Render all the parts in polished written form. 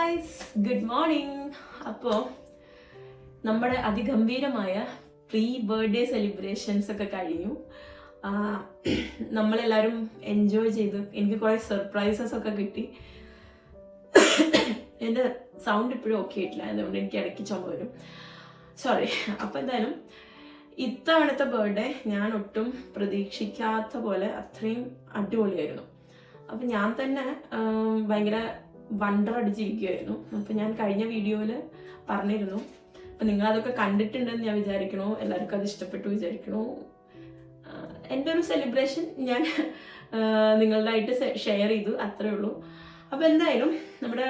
Guys, good morning. അപ്പോൾ നമ്മുടെ അതിഗംഭീരമായ പ്രീ ബർത്ത്ഡേ സെലിബ്രേഷൻസ് ഒക്കെ കഴിഞ്ഞു. നമ്മളെല്ലാവരും എൻജോയ് ചെയ്തു. എനിക്ക് കുറേ സർപ്രൈസസ് ഒക്കെ കിട്ടി. എൻ്റെ സൗണ്ട് ഇപ്പോഴും ഓക്കെ ആയിട്ടില്ല, അതുകൊണ്ട് എനിക്ക് ഇടയ്ക്ക് ചുമ വരും, സോറി. അപ്പോൾ എന്തായാലും ഇത്തവണത്തെ ബർത്ത്ഡേ ഞാൻ ഒട്ടും പ്രതീക്ഷിക്കാത്ത പോലെ അത്രയും അടിപൊളിയായിരുന്നു. അപ്പം ഞാൻ തന്നെ ഭയങ്കര വണ്ടർ അടിച്ചിരിക്കുകയായിരുന്നു. അപ്പം ഞാൻ കഴിഞ്ഞ വീഡിയോയിൽ പറഞ്ഞിരുന്നു. അപ്പം നിങ്ങളതൊക്കെ കണ്ടിട്ടുണ്ടെന്ന് ഞാൻ വിചാരിക്കണു, എല്ലാവർക്കും അത് ഇഷ്ടപ്പെട്ടു വിചാരിക്കണു. എൻ്റെ ഒരു സെലിബ്രേഷൻ ഞാൻ നിങ്ങളുടെ ആയിട്ട് ഷെയർ ചെയ്തു, അത്രേ ഉള്ളൂ. അപ്പോൾ എന്തായാലും നമ്മുടെ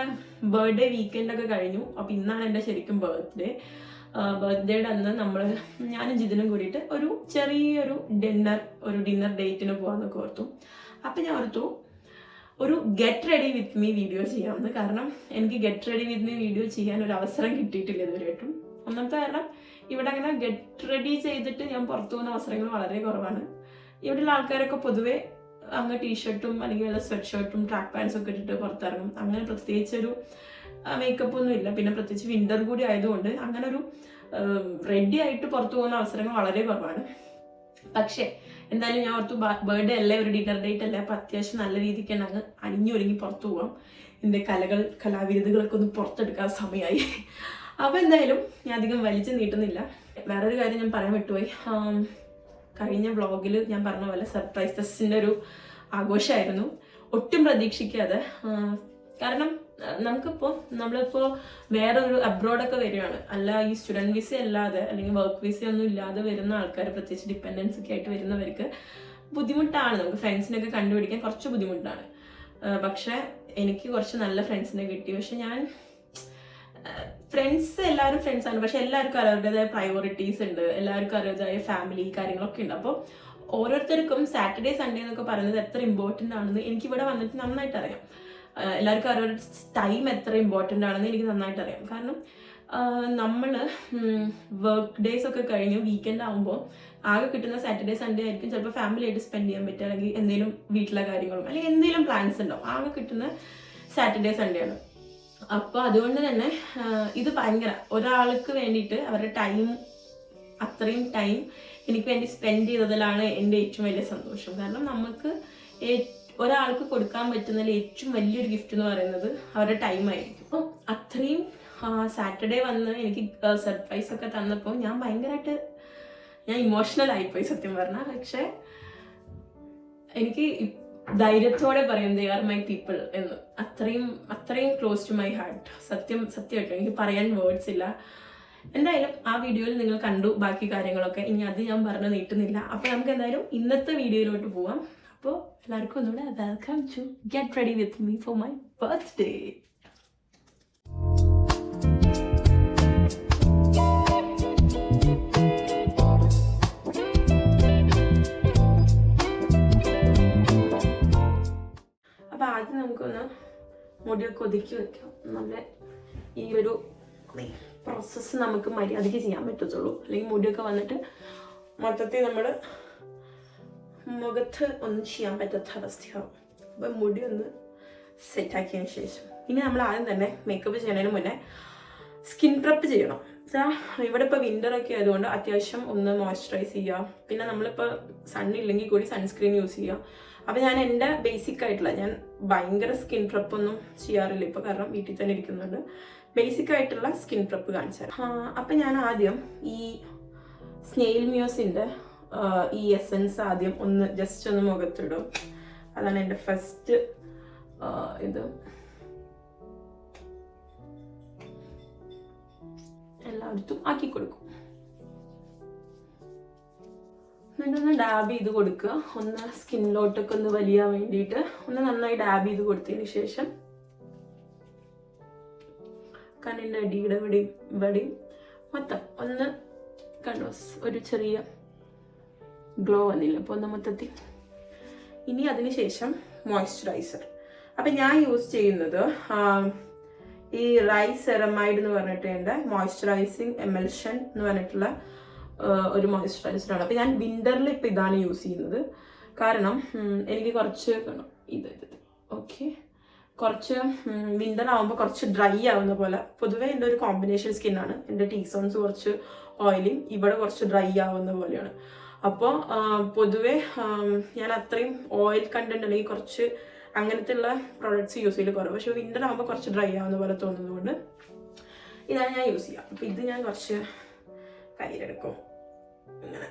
ബർത്ത്ഡേ വീക്കെൻഡൊക്കെ കഴിഞ്ഞു. അപ്പോൾ ഇന്നാണ് എൻ്റെ ശരിക്കും ബർത്ത്ഡേയുടെ അന്ന് ഞാനും ജിതിനും കൂടിയിട്ട് ഒരു ചെറിയൊരു ഡിന്നർ ഡേറ്റിന് പോകാമെന്നൊക്കെ ഓർത്തു. അപ്പം ഞാൻ ഓർത്തു ഒരു get ready with me video ചെയ്യാമെന്ന്. കാരണം എനിക്ക് get ready with me video ചെയ്യാൻ ഒരു അവസരം കിട്ടിയിട്ടില്ല ഇതുവരെയായിട്ടും. ഒന്നാമത്തെ കാരണം ഇവിടെ അങ്ങനെ ഗെറ്റ് റെഡി ചെയ്തിട്ട് ഞാൻ പുറത്തു പോകുന്ന അവസരങ്ങൾ വളരെ കുറവാണ്. ഇവിടെയുള്ള ആൾക്കാരൊക്കെ പൊതുവെ അങ്ങ് ടീഷർട്ടും അല്ലെങ്കിൽ വല്ല സ്വെറ്റ് ഷർട്ടും ട്രാക്ക് പാൻസും ഒക്കെ ഇട്ടിട്ട് പുറത്തിറങ്ങും. അങ്ങനെ പ്രത്യേകിച്ചൊരു മേക്കപ്പ് ഒന്നും ഇല്ല. പിന്നെ പ്രത്യേകിച്ച് വിൻ്റർ കൂടി ആയതുകൊണ്ട് അങ്ങനെ ഒരു റെഡി ആയിട്ട് പുറത്തു പോകുന്ന അവസരങ്ങൾ വളരെ കുറവാണ്. പക്ഷേ എന്തായാലും ഞാൻ ഓർത്തു ബർത്ത്ഡേ അല്ലേ, ഒരു ഡിന്നർ ഡേറ്റ് അല്ലേ, അപ്പം അത്യാവശ്യം നല്ല രീതിക്ക് തന്നെ അങ്ങ് അണിഞ്ഞൊരുങ്ങി പുറത്തു പോകാം. എൻ്റെ കലാവിരുതുകളൊക്കെ ഒന്ന് പുറത്തെടുക്കാൻ സമയമായി. അപ്പം എന്തായാലും ഞാൻ അധികം വലിച്ചു നീട്ടുന്നില്ല. വേറൊരു കാര്യം ഞാൻ പറയാൻ വിട്ടുപോയി. കഴിഞ്ഞ വ്ളോഗിൽ ഞാൻ പറഞ്ഞ പോലെ സർപ്രൈസസിൻ്റെ ഒരു ആഘോഷമായിരുന്നു. ഒട്ടും പ്രതീക്ഷിക്കാതെ. കാരണം നമ്മളിപ്പോൾ വേറൊരു അബ്രോഡൊക്കെ വരികയാണ്, അല്ല ഈ സ്റ്റുഡൻറ് വിസ അല്ലാതെ അല്ലെങ്കിൽ വർക്ക് വിസ ഒന്നും ഇല്ലാതെ വരുന്ന ആൾക്കാർ, പ്രത്യേകിച്ച് ഡിപ്പെൻഡൻസ് ഒക്കെ ആയിട്ട് വരുന്നവർക്ക് ബുദ്ധിമുട്ടാണ്. നമുക്ക് ഫ്രണ്ട്സിനൊക്കെ കണ്ടുപിടിക്കാൻ കുറച്ച് ബുദ്ധിമുട്ടാണ്. പക്ഷെ എനിക്ക് കുറച്ച് നല്ല ഫ്രണ്ട്സിനെ കിട്ടി. പക്ഷെ എല്ലാവരും ഫ്രണ്ട്സാണ്. പക്ഷെ എല്ലാവർക്കും അവരുടേതായ പ്രയോറിറ്റീസ് ഉണ്ട്, എല്ലാവർക്കും അവരുടേതായ ഫാമിലി കാര്യങ്ങളൊക്കെ ഉണ്ട്. അപ്പോൾ ഓരോരുത്തർക്കും സാറ്റർഡേ സൺഡേ എന്നൊക്കെ പറയുന്നത് എത്ര ഇമ്പോർട്ടൻ്റ് ആണെന്ന് എനിക്കിവിടെ വന്നിട്ട് നന്നായിട്ട് അറിയാം. എല്ലാവർക്കും അവരുടെ ടൈം എത്ര ഇമ്പോർട്ടൻ്റ് ആണെന്ന് എനിക്ക് നന്നായിട്ട് അറിയാം. കാരണം നമ്മൾ വർക്ക് ഡേയ്സ് ഒക്കെ കഴിഞ്ഞ് വീക്കെൻഡ് ആകുമ്പോൾ ആകെ കിട്ടുന്ന സാറ്റർഡേ സൺഡേ ആയിരിക്കും ചിലപ്പോൾ ഫാമിലി ആയിട്ട് സ്പെൻഡ് ചെയ്യാൻ പറ്റുക, അല്ലെങ്കിൽ എന്തെങ്കിലും വീട്ടിലെ കാര്യങ്ങളും അല്ലെങ്കിൽ എന്തെങ്കിലും പ്ലാൻസ് ഉണ്ടാവും. ആകെ കിട്ടുന്ന സാറ്റർഡേ സൺഡേ ആണ്. അപ്പോൾ അതുകൊണ്ട് തന്നെ ഇത് ഭയങ്കര ഒരാൾക്ക് വേണ്ടിയിട്ട് അവരുടെ അത്രയും ടൈം എനിക്ക് വേണ്ടി സ്പെൻഡ് ചെയ്തതിലാണ് എൻ്റെ ഏറ്റവും വലിയ സന്തോഷം. കാരണം നമുക്ക് ഒരാൾക്ക് കൊടുക്കാൻ പറ്റുന്നതിൽ ഏറ്റവും വലിയൊരു ഗിഫ്റ്റ് എന്ന് പറയുന്നത് അവരുടെ ടൈം ആയിരിക്കും. അപ്പം അത്രയും സാറ്റർഡേ വന്ന് എനിക്ക് സർപ്രൈസ് ഒക്കെ തന്നപ്പോൾ ഞാൻ ഇമോഷണൽ ആയിപ്പോയി സത്യം പറഞ്ഞാൽ. പക്ഷെ എനിക്ക് ധൈര്യത്തോടെ പറയും ദേ ആർ മൈ പീപ്പിൾ എന്ന്. അത്രയും ക്ലോസ് ടു മൈ ഹാർട്ട്. സത്യമായിട്ടും എനിക്ക് പറയാൻ വേർഡ്സ് ഇല്ല. എന്തായാലും ആ വീഡിയോയിൽ നിങ്ങൾ കണ്ടു ബാക്കി കാര്യങ്ങളൊക്കെ. ഇനി അത് ഞാൻ പറഞ്ഞു നീട്ടുന്നില്ല. അപ്പോൾ നമുക്ക് എന്തായാലും ഇന്നത്തെ വീഡിയോയിലോട്ട് പോവാം. അപ്പോൾ എല്ലാവർക്കും ഒന്നുകൂടെ welcome to get ready with me for my birthday. അപ്പോൾ ആദ്യം നമുക്കൊന്ന് മുടിയൊക്കെ ഒതുക്കി വെക്കാം. നല്ല ഈ ഒരു പ്രോസസ്സ് നമുക്ക് മര്യാദയ്ക്ക് ചെയ്യാൻ പറ്റത്തുള്ളൂ. അല്ലെങ്കിൽ മുടിയൊക്കെ വന്നിട്ട് മൊത്തത്തിൽ നമ്മൾ മുഖത്ത് ഒന്നും ചെയ്യാൻ പറ്റാത്ത അവസ്ഥയാവും. അപ്പം മുടി ഒന്ന് സെറ്റാക്കിയതിന് ശേഷം ഇനി നമ്മൾ ആദ്യം തന്നെ മേക്കപ്പ് ചെയ്യുന്നതിന് മുന്നേ സ്കിൻ പ്രെപ്പ് ചെയ്യണം. ഇവിടെ ഇപ്പോൾ വിൻ്ററൊക്കെ ആയതുകൊണ്ട് അത്യാവശ്യം ഒന്ന് മോയ്സ്ചറൈസ് ചെയ്യുക. പിന്നെ നമ്മളിപ്പോൾ സണ്ണില്ലെങ്കിൽ കൂടി സൺസ്ക്രീൻ യൂസ് ചെയ്യുക. അപ്പം ഞാൻ എൻ്റെ ബേസിക് ആയിട്ടുള്ള, ഞാൻ ഭയങ്കര സ്കിൻ പ്രെപ്പ് ഒന്നും ചെയ്യാറില്ല ഇപ്പോൾ, കാരണം വീട്ടിൽ തന്നെ ഇരിക്കുന്നുണ്ട്. ബേസിക് ആയിട്ടുള്ള സ്കിൻ പ്രെപ്പ് കാണിച്ചാൽ അപ്പം ഞാൻ ആദ്യം ഈ സ്നെയിൽ മ്യൂസിൻ്റെ ഈ എസൻസ് ആദ്യം ജസ്റ്റ് ഒന്ന് മുഖത്തിടും. അതാണ് എൻ്റെ ഫസ്റ്റ് ഇത്. എല്ലായിടത്തും ആക്കി കൊടുക്കും. എന്നിട്ടൊന്ന് ഡാബ് ചെയ്ത് കൊടുക്കുക. ഒന്ന് സ്കിന്നിലോട്ടൊക്കെ ഒന്ന് വലിയാൻ വേണ്ടിയിട്ട് ഒന്ന് നന്നായി ഡാബ് ചെയ്ത് കൊടുത്തതിന് ശേഷം കണ്ണിൻ്റെ അടിയുടെ ഇവിടെയും മൊത്തം ഒന്ന് കണ്ടോ ഒരു ചെറിയ ഗ്ലോ വന്നില്ല. അപ്പോൾ ഒന്ന് മൊത്തത്തിൽ. ഇനി അതിന് ശേഷം മോയ്സ്ചറൈസർ. അപ്പം ഞാൻ യൂസ് ചെയ്യുന്നത് ഈ റൈസ് സെറമൈഡ് എന്ന് പറഞ്ഞിട്ട് എൻ്റെ മോയ്സ്ചറൈസിങ് എമൽഷൻ എന്ന് പറഞ്ഞിട്ടുള്ള ഒരു മോയ്സ്ചറൈസറാണ്. അപ്പം ഞാൻ വിൻ്ററിൽ ഇപ്പം ഇതാണ് യൂസ് ചെയ്യുന്നത്. കാരണം എനിക്ക് കുറച്ച് ഇത് ഓക്കെ കുറച്ച് വിൻ്റർ ആകുമ്പോൾ കുറച്ച് ഡ്രൈ ആവുന്ന പോലെ. പൊതുവേ എൻ്റെ ഒരു കോമ്പിനേഷൻ സ്കിന്നാണ്. എൻ്റെ ടീസോൺസ് കുറച്ച് ഓയിലും ഇവിടെ കുറച്ച് ഡ്രൈ ആവുന്ന പോലെയാണ്. അപ്പോൾ പൊതുവേ ഞാൻ അത്രയും ഓയിൽ കണ്ടന്റ് അല്ലെങ്കിൽ കുറച്ച് അങ്ങനത്തെ ഉള്ള പ്രോഡക്ട്സ് യൂസ് ചെയ്യൽ കുറവ്. പക്ഷെ വിൻ്റർ ആകുമ്പോൾ കുറച്ച് ഡ്രൈ ആവുന്ന പോലെ തോന്നുന്നതുകൊണ്ട് ഇതാണ് ഞാൻ യൂസ് ചെയ്യുക. അപ്പം ഇത് ഞാൻ കുറച്ച് കയ്യിലെടുക്കും ഇങ്ങനെ.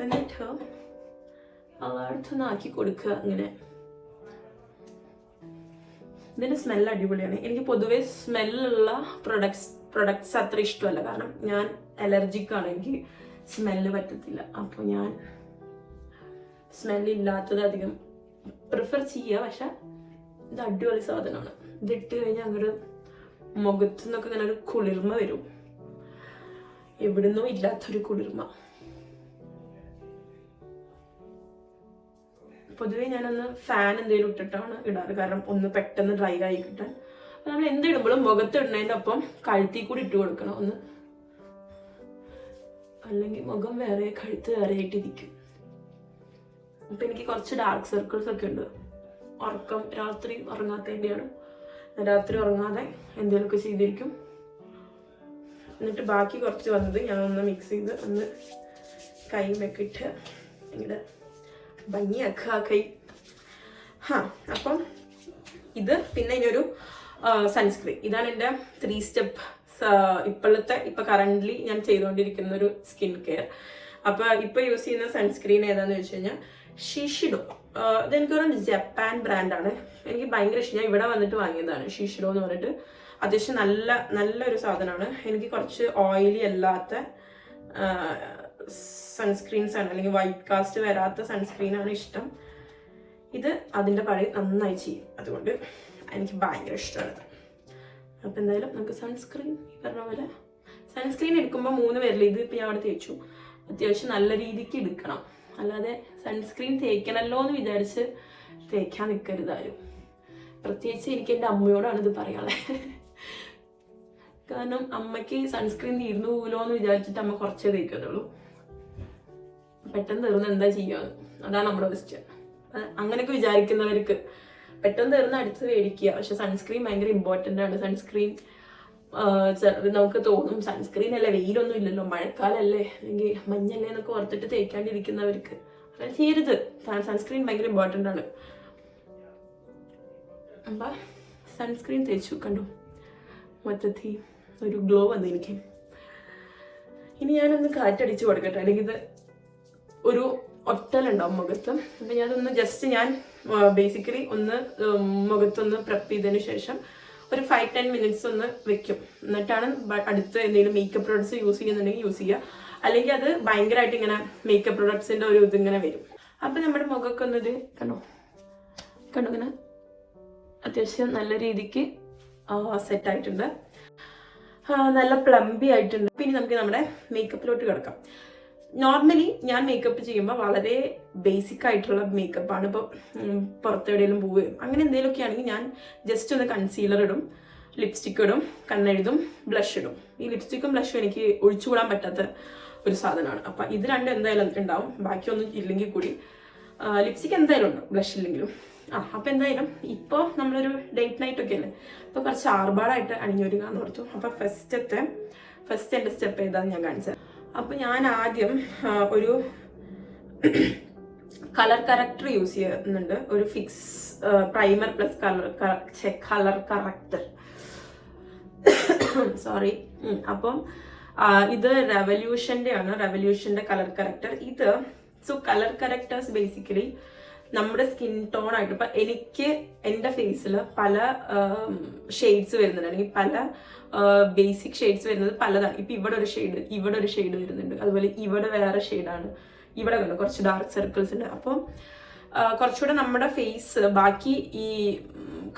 എന്നിട്ട് അടുത്തൊന്ന് ആക്കി കൊടുക്കുക ഇങ്ങനെ. ഇതിൻ്റെ സ്മെല്ല് അടിപൊളിയാണ്. എനിക്ക് പൊതുവേ സ്മെല്ലുള്ള പ്രൊഡക്ട്സ് അത്ര ഇഷ്ടമല്ല. കാരണം ഞാൻ അലർജിക്കാണ്, എനിക്ക് സ്മെല്ല് പറ്റത്തില്ല. അപ്പോൾ ഞാൻ സ്മെല്ലില്ലാത്തത് അധികം പ്രിഫർ ചെയ്യുക. പക്ഷെ ഇത് അടിപൊളി സാധനമാണ്. ഇതിട്ട് കഴിഞ്ഞാൽ അങ്ങോട്ട് മുഖത്തു നിന്നൊക്കെ ഇങ്ങനെ ഒരു കുളിർമ വരും, എവിടുന്നോ ഇല്ലാത്തൊരു കുളിർമ. പൊതുവേ ഞാനൊന്ന് ഫാൻ എന്തെങ്കിലും ഇട്ടിട്ടാണ് ഇടാറ്, കാരണം ഒന്ന് പെട്ടെന്ന് ഡ്രൈ ആയി കിട്ടാൻ. നമ്മൾ എന്തിടുമ്പോഴും മുഖത്ത് ഇടുന്നതിൻ്റെ ഒപ്പം കഴുത്തിൽ കൂടി ഇട്ട് കൊടുക്കണം ഒന്ന്, അല്ലെങ്കിൽ മുഖം വേറെ കഴുത്ത് വേറെ ആയിട്ടിരിക്കും. അപ്പം എനിക്ക് കുറച്ച് ഡാർക്ക് സർക്കിൾസ് ഒക്കെ ഉണ്ട്. രാത്രി ഉറങ്ങാത്തതിൻ്റെയാണ്. രാത്രി ഉറങ്ങാതെ എന്തെങ്കിലുമൊക്കെ ചെയ്തിരിക്കും. എന്നിട്ട് ബാക്കി കുറച്ച് വന്നത് ഞാൻ ഒന്ന് മിക്സ് ചെയ്ത് ഒന്ന് കൈമൊക്കെ ഇട്ട് ഇങ്ങനെ ഭംഗിയാക്കുക കൈ. അപ്പം ഇത് പിന്നെ ഇനിയൊരു സൺസ്ക്രീൻ. ഇതാണ് എൻ്റെ 3 സ്റ്റെപ്പ് ഇപ്പൊ കറന്റ്ലി ഞാൻ ചെയ്തുകൊണ്ടിരിക്കുന്ന ഒരു സ്കിൻ കെയർ. അപ്പൊ ഇപ്പൊ യൂസ് ചെയ്യുന്ന സൺസ്ക്രീൻ ഏതാന്ന് വെച്ച് കഴിഞ്ഞാൽ ഷിഷിഡോ. ഇതെനിക്കൊരു ജപ്പാൻ ബ്രാൻഡാണ്. എനിക്ക് ഭയങ്കര ഇഷ്ടം. ഞാൻ ഇവിടെ വന്നിട്ട് വാങ്ങിയതാണ് ഷിഷിഡോ എന്ന് പറഞ്ഞിട്ട്. അത്യാവശ്യം നല്ലൊരു സാധനമാണ്. എനിക്ക് കുറച്ച് ഓയിലി അല്ലാത്ത സൺസ്ക്രീൻസ് ആണ്, അല്ലെങ്കിൽ വൈറ്റ് കാസ്റ്റ് വരാത്ത സൺസ്ക്രീനാണ് ഇഷ്ടം. ഇത് അതിൻ്റെ പഴയ നന്നായി ചെയ്യും, അതുകൊണ്ട് എനിക്ക് ഭയങ്കര ഇഷ്ടമാണ്. അപ്പം എന്തായാലും നമുക്ക് സൺസ്ക്രീൻ ഈ പറഞ്ഞ പോലെ സൺസ്ക്രീൻ എടുക്കുമ്പോൾ 3 പേരിൽ ഇത് ഇപ്പം ഞാൻ അവിടെ തേച്ചു. അത്യാവശ്യം നല്ല രീതിക്ക് എടുക്കണം, അല്ലാതെ സൺസ്ക്രീൻ തേക്കണമല്ലോ എന്ന് വിചാരിച്ച് തേക്കാൻ നിൽക്കരുതാരും. പ്രത്യേകിച്ച് എനിക്ക് എൻ്റെ അമ്മയോടാണ് ഇത് പറയാനുള്ളത്. കാരണം അമ്മയ്ക്ക് സൺസ്ക്രീൻ തീർന്നു പോലോ എന്ന് വിചാരിച്ചിട്ട് അമ്മ കുറച്ചേ തേക്കത്തുള്ളൂ. പെട്ടെന്ന് തീർന്ന് എന്താ ചെയ്യാന്ന്, അതാണ് നമ്മുടെ ക്വസ്റ്റ്യൻ. അങ്ങനെയൊക്കെ വിചാരിക്കുന്നവർക്ക് പെട്ടെന്ന് തീർന്ന് അടുത്ത് മേടിക്കുക. പക്ഷെ സൺസ്ക്രീൻ ഭയങ്കര ഇമ്പോർട്ടൻ്റ് ആണ്. സൺസ്ക്രീൻ നമുക്ക് തോന്നും സൺസ്ക്രീൻ അല്ലേ, വെയിലൊന്നും ഇല്ലല്ലോ, മഴക്കാലല്ലേ അല്ലെങ്കിൽ മഞ്ഞല്ലേ എന്നൊക്കെ ഓർത്തിട്ട് തേക്കാണ്ടിരിക്കുന്നവർക്ക് അങ്ങനെ ചെയ്യരുത്. സൺസ്ക്രീൻ ഭയങ്കര ഇമ്പോർട്ടൻ്റ് ആണ്. അപ്പം സൺസ്ക്രീൻ തേച്ചു, കണ്ടു മൊത്തത്തിൽ ഒരു ഗ്ലോ വന്നു എനിക്ക്. ഇനി ഞാനൊന്ന് കാറ്റടിച്ച് കൊടുക്കട്ടെ, അല്ലെങ്കിൽ ഇത് ഒരു ഒട്ടലുണ്ടാവും മുഖത്ത്. അപ്പം ഞാനൊന്ന് ജസ്റ്റ് ഞാൻ ബേസിക്കലി ഒന്ന് മുഖത്തൊന്ന് പ്രെപ്പ് ചെയ്തതിന് ശേഷം ഒരു 5-10 മിനിറ്റ്സ് ഒന്ന് വെക്കും. എന്നിട്ടാണ് അടുത്ത് എന്തെങ്കിലും മേക്കപ്പ് പ്രോഡക്ട്സ് യൂസ് ചെയ്യുന്നുണ്ടെങ്കിൽ യൂസ് ചെയ്യുക. അല്ലെങ്കിൽ അത് ഭയങ്കരമായിട്ട് ഇങ്ങനെ മേക്കപ്പ് പ്രോഡക്ട്സിൻ്റെ ഒരു ഇതിങ്ങനെ വരും. അപ്പം നമ്മുടെ മുഖമൊക്കെ ഒന്നത് കണ്ടോ ഇങ്ങനെ അത്യാവശ്യം നല്ല രീതിക്ക് സെറ്റായിട്ടുണ്ട്, നല്ല പ്ലംബി ആയിട്ടുണ്ട്. പിന്നെ നമുക്ക് നമ്മുടെ മേക്കപ്പിലോട്ട് കിടക്കാം. നോർമലി ഞാൻ മേക്കപ്പ് ചെയ്യുമ്പോൾ വളരെ ബേസിക് ആയിട്ടുള്ള മേക്കപ്പാണ്. ഇപ്പോൾ പുറത്തെവിടെയെങ്കിലും പോവുകയും അങ്ങനെ എന്തെങ്കിലുമൊക്കെ ആണെങ്കിൽ ഞാൻ ജസ്റ്റ് ഒന്ന് കൺസീലർ ഇടും, ലിപ്സ്റ്റിക്ക് ഇടും, കണ്ണെഴുതും, ബ്ലഷ് ഇടും. ഈ ലിപ്സ്റ്റിക്കും ബ്ലഷും എനിക്ക് ഒഴിച്ചുകൂടാൻ പറ്റാത്ത ഒരു സാധനമാണ്. അപ്പം ഇത് രണ്ടും എന്തായാലും ഉണ്ടാവും, ബാക്കിയൊന്നും ഇല്ലെങ്കിൽ കൂടി. ലിപ്സ്റ്റിക്ക് എന്തായാലും ഉണ്ടാവും, ബ്ലഷ് ഇല്ലെങ്കിലും. അപ്പം എന്തായാലും ഇപ്പോൾ നമ്മളൊരു ഡേറ്റ് നൈറ്റ് ഒക്കെ അല്ലേ, അപ്പോൾ കുറച്ച് ആർഭാടായിട്ട് അണിഞ്ഞൊരുങ്ങാന്ന് ഓർത്തു. അപ്പം ഫസ്റ്റ് എൻ്റെ സ്റ്റെപ്പ് ഏതാണെന്ന് ഞാൻ കാണിച്ചത്. അപ്പം ഞാൻ ആദ്യം ഒരു കളർ കറക്റ്റർ യൂസ് ചെയ്യുന്നുണ്ട്. ഒരു fix primer plus colour corrector sorry. അപ്പം ഇത് റെവല്യൂഷൻ്റെ ആണ്, റെവല്യൂഷൻ്റെ കളർ കറക്റ്റർ ഇത്. സോ കളർ കറക്റ്റേഴ്സ് ബേസിക്കലി നമ്മുടെ സ്കിൻ ടോൺ ആയിട്ട്, ഇപ്പം എനിക്ക് എൻ്റെ ഫേസിൽ പല ഷെയ്ഡ്സ് വരുന്നുണ്ട്, അല്ലെങ്കിൽ പല ബേസിക് ഷെയ്ഡ്സ് വരുന്നത് പലതാണ്. ഇപ്പം ഇവിടെ ഒരു ഷെയ്ഡ് വരുന്നുണ്ട്, അതുപോലെ ഇവിടെ വേറെ ഷെയ്ഡാണ്, ഇവിടെ കണ്ടു കുറച്ച് ഡാർക്ക് സർക്കിൾസ് ഉണ്ട്. അപ്പം കുറച്ചുകൂടെ നമ്മുടെ ഫേസ് ബാക്കി ഈ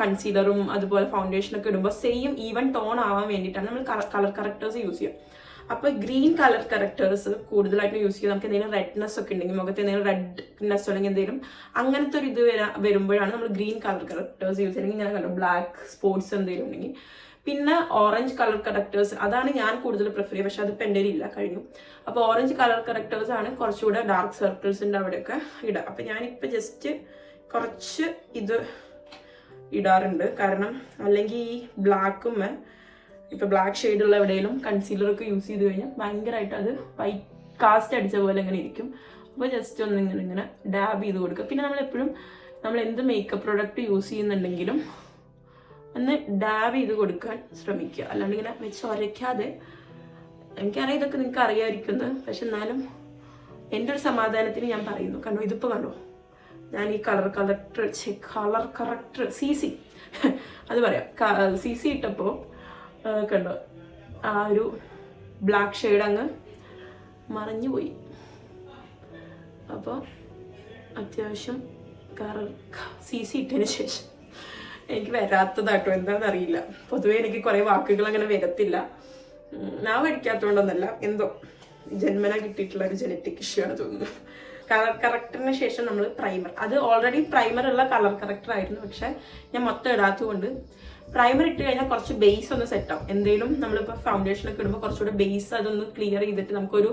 കൺസീലറും അതുപോലെ ഫൗണ്ടേഷനൊക്കെ ഇടുമ്പോൾ സെയിം ഈവൻ ടോൺ ആവാൻ വേണ്ടിയിട്ടാണ് നമ്മൾ കളർ കറക്റ്റേഴ്സ് യൂസ് ചെയ്യുക. അപ്പോൾ ഗ്രീൻ കളർ കറക്റ്റേഴ്സ് കൂടുതലായിട്ട് യൂസ് ചെയ്യുക. നമുക്ക് എന്തെങ്കിലും റെഡ്നെസ് ഒക്കെ ഉണ്ടെങ്കിൽ, മുഖത്ത് എന്തെങ്കിലും റെഡ്നെസ് അല്ലെങ്കിൽ എന്തെങ്കിലും അങ്ങനത്തെ ഒരു ഇത് വരുമ്പോഴാണ് നമ്മൾ ഗ്രീൻ കളർ കറക്റ്റേഴ്സ് യൂസ് ചെയ്യുന്നത്. ഇങ്ങനെ കണ്ടു ബ്ലാക്ക് സ്പോട്ട്സ് എന്തെങ്കിലും ഉണ്ടെങ്കിൽ. പിന്നെ ഓറഞ്ച് കളർ കറക്റ്റേഴ്സ്, അതാണ് ഞാൻ കൂടുതൽ പ്രിഫർ ചെയ്യുക. പക്ഷെ അതിപ്പോൾ എൻ്റെ ഇല്ല, കഴിഞ്ഞു. അപ്പോൾ ഓറഞ്ച് കളർ കറക്റ്റേഴ്സ് ആണ് കുറച്ചുകൂടെ ഡാർക്ക് സർക്കിൾസിൻ്റെ അവിടെയൊക്കെ ഇടുക. അപ്പം ഞാനിപ്പോൾ ജസ്റ്റ് കുറച്ച് ഇത് ഇടാറുണ്ട്. കാരണം അല്ലെങ്കിൽ ഈ ബ്ലാക്കും ഇപ്പോൾ ബ്ലാക്ക് ഷെയ്ഡുള്ള എവിടെയെങ്കിലും കൺസീലറൊക്കെ യൂസ് ചെയ്ത് കഴിഞ്ഞാൽ ഭയങ്കരമായിട്ട് അത് വൈറ്റ് കാസ്റ്റ് അടിച്ച പോലെ ഇങ്ങനെ ഇരിക്കും. അപ്പോൾ ജസ്റ്റ് ഒന്ന് ഇങ്ങനെ ഡാബ് ചെയ്ത് കൊടുക്കുക. പിന്നെ നമ്മളെപ്പോഴും നമ്മൾ എന്ത് മേക്കപ്പ് പ്രോഡക്റ്റ് യൂസ് ചെയ്യുന്നുണ്ടെങ്കിലും ഒന്ന് ഡാബ് ചെയ്ത് കൊടുക്കാൻ ശ്രമിക്കുക. അല്ലാണ്ട് ഇങ്ങനെ വെച്ച് ഉരയ്ക്കാതെ. എനിക്കറിയാം ഇതൊക്കെ നിങ്ങൾക്ക് അറിയാതിരിക്കുന്നത്, പക്ഷെ എന്നാലും എൻ്റെ ഒരു സമാധാനത്തിന് ഞാൻ പറയുന്നു. കണ്ടോ, ഇതിപ്പോൾ കണ്ടോ, ഞാൻ ഈ കളർ കറക്റ്റർ CC അത് പറയാം, CC ഇട്ടപ്പോൾ കണ്ടോ ആ ഒരു ബ്ലാക്ക് ഷെയ്ഡ് അങ്ങ് മറഞ്ഞു പോയി. അപ്പോൾ അത്യാവശ്യം CC ഇട്ടതിന് ശേഷം എനിക്ക് വരാത്തതാട്ടോ, എന്താണെന്നറിയില്ല. പൊതുവേ എനിക്ക് കുറേ വാക്കുകൾ അങ്ങനെ വരത്തില്ല. ഞാൻ പഠിക്കാത്തതുകൊണ്ടൊന്നല്ല, എന്തോ ജന്മന കിട്ടിയിട്ടുള്ള ഒരു ജനറ്റിക് ഇഷ്യൂ ആണ് തോന്നുന്നു. കളർ കറക്റ്ററിന് ശേഷം നമ്മൾ പ്രൈമർ, അത് ഓൾറെഡി പ്രൈമർ ഉള്ള കളർ കറക്റ്റർ ആയിരുന്നു, പക്ഷെ ഞാൻ മൊത്തം ഇടാത്തതുകൊണ്ട് പ്രൈമർ ഇട്ട് കഴിഞ്ഞാൽ കുറച്ച് ബേസ് ഒന്ന് സെറ്റ് ആവും. എന്തെങ്കിലും നമ്മളിപ്പോൾ ഫൗണ്ടേഷനൊക്കെ ഇടുമ്പോൾ കുറച്ചുകൂടെ ബേസ് അതൊന്ന് ക്ലിയർ ചെയ്തിട്ട് നമുക്കൊരു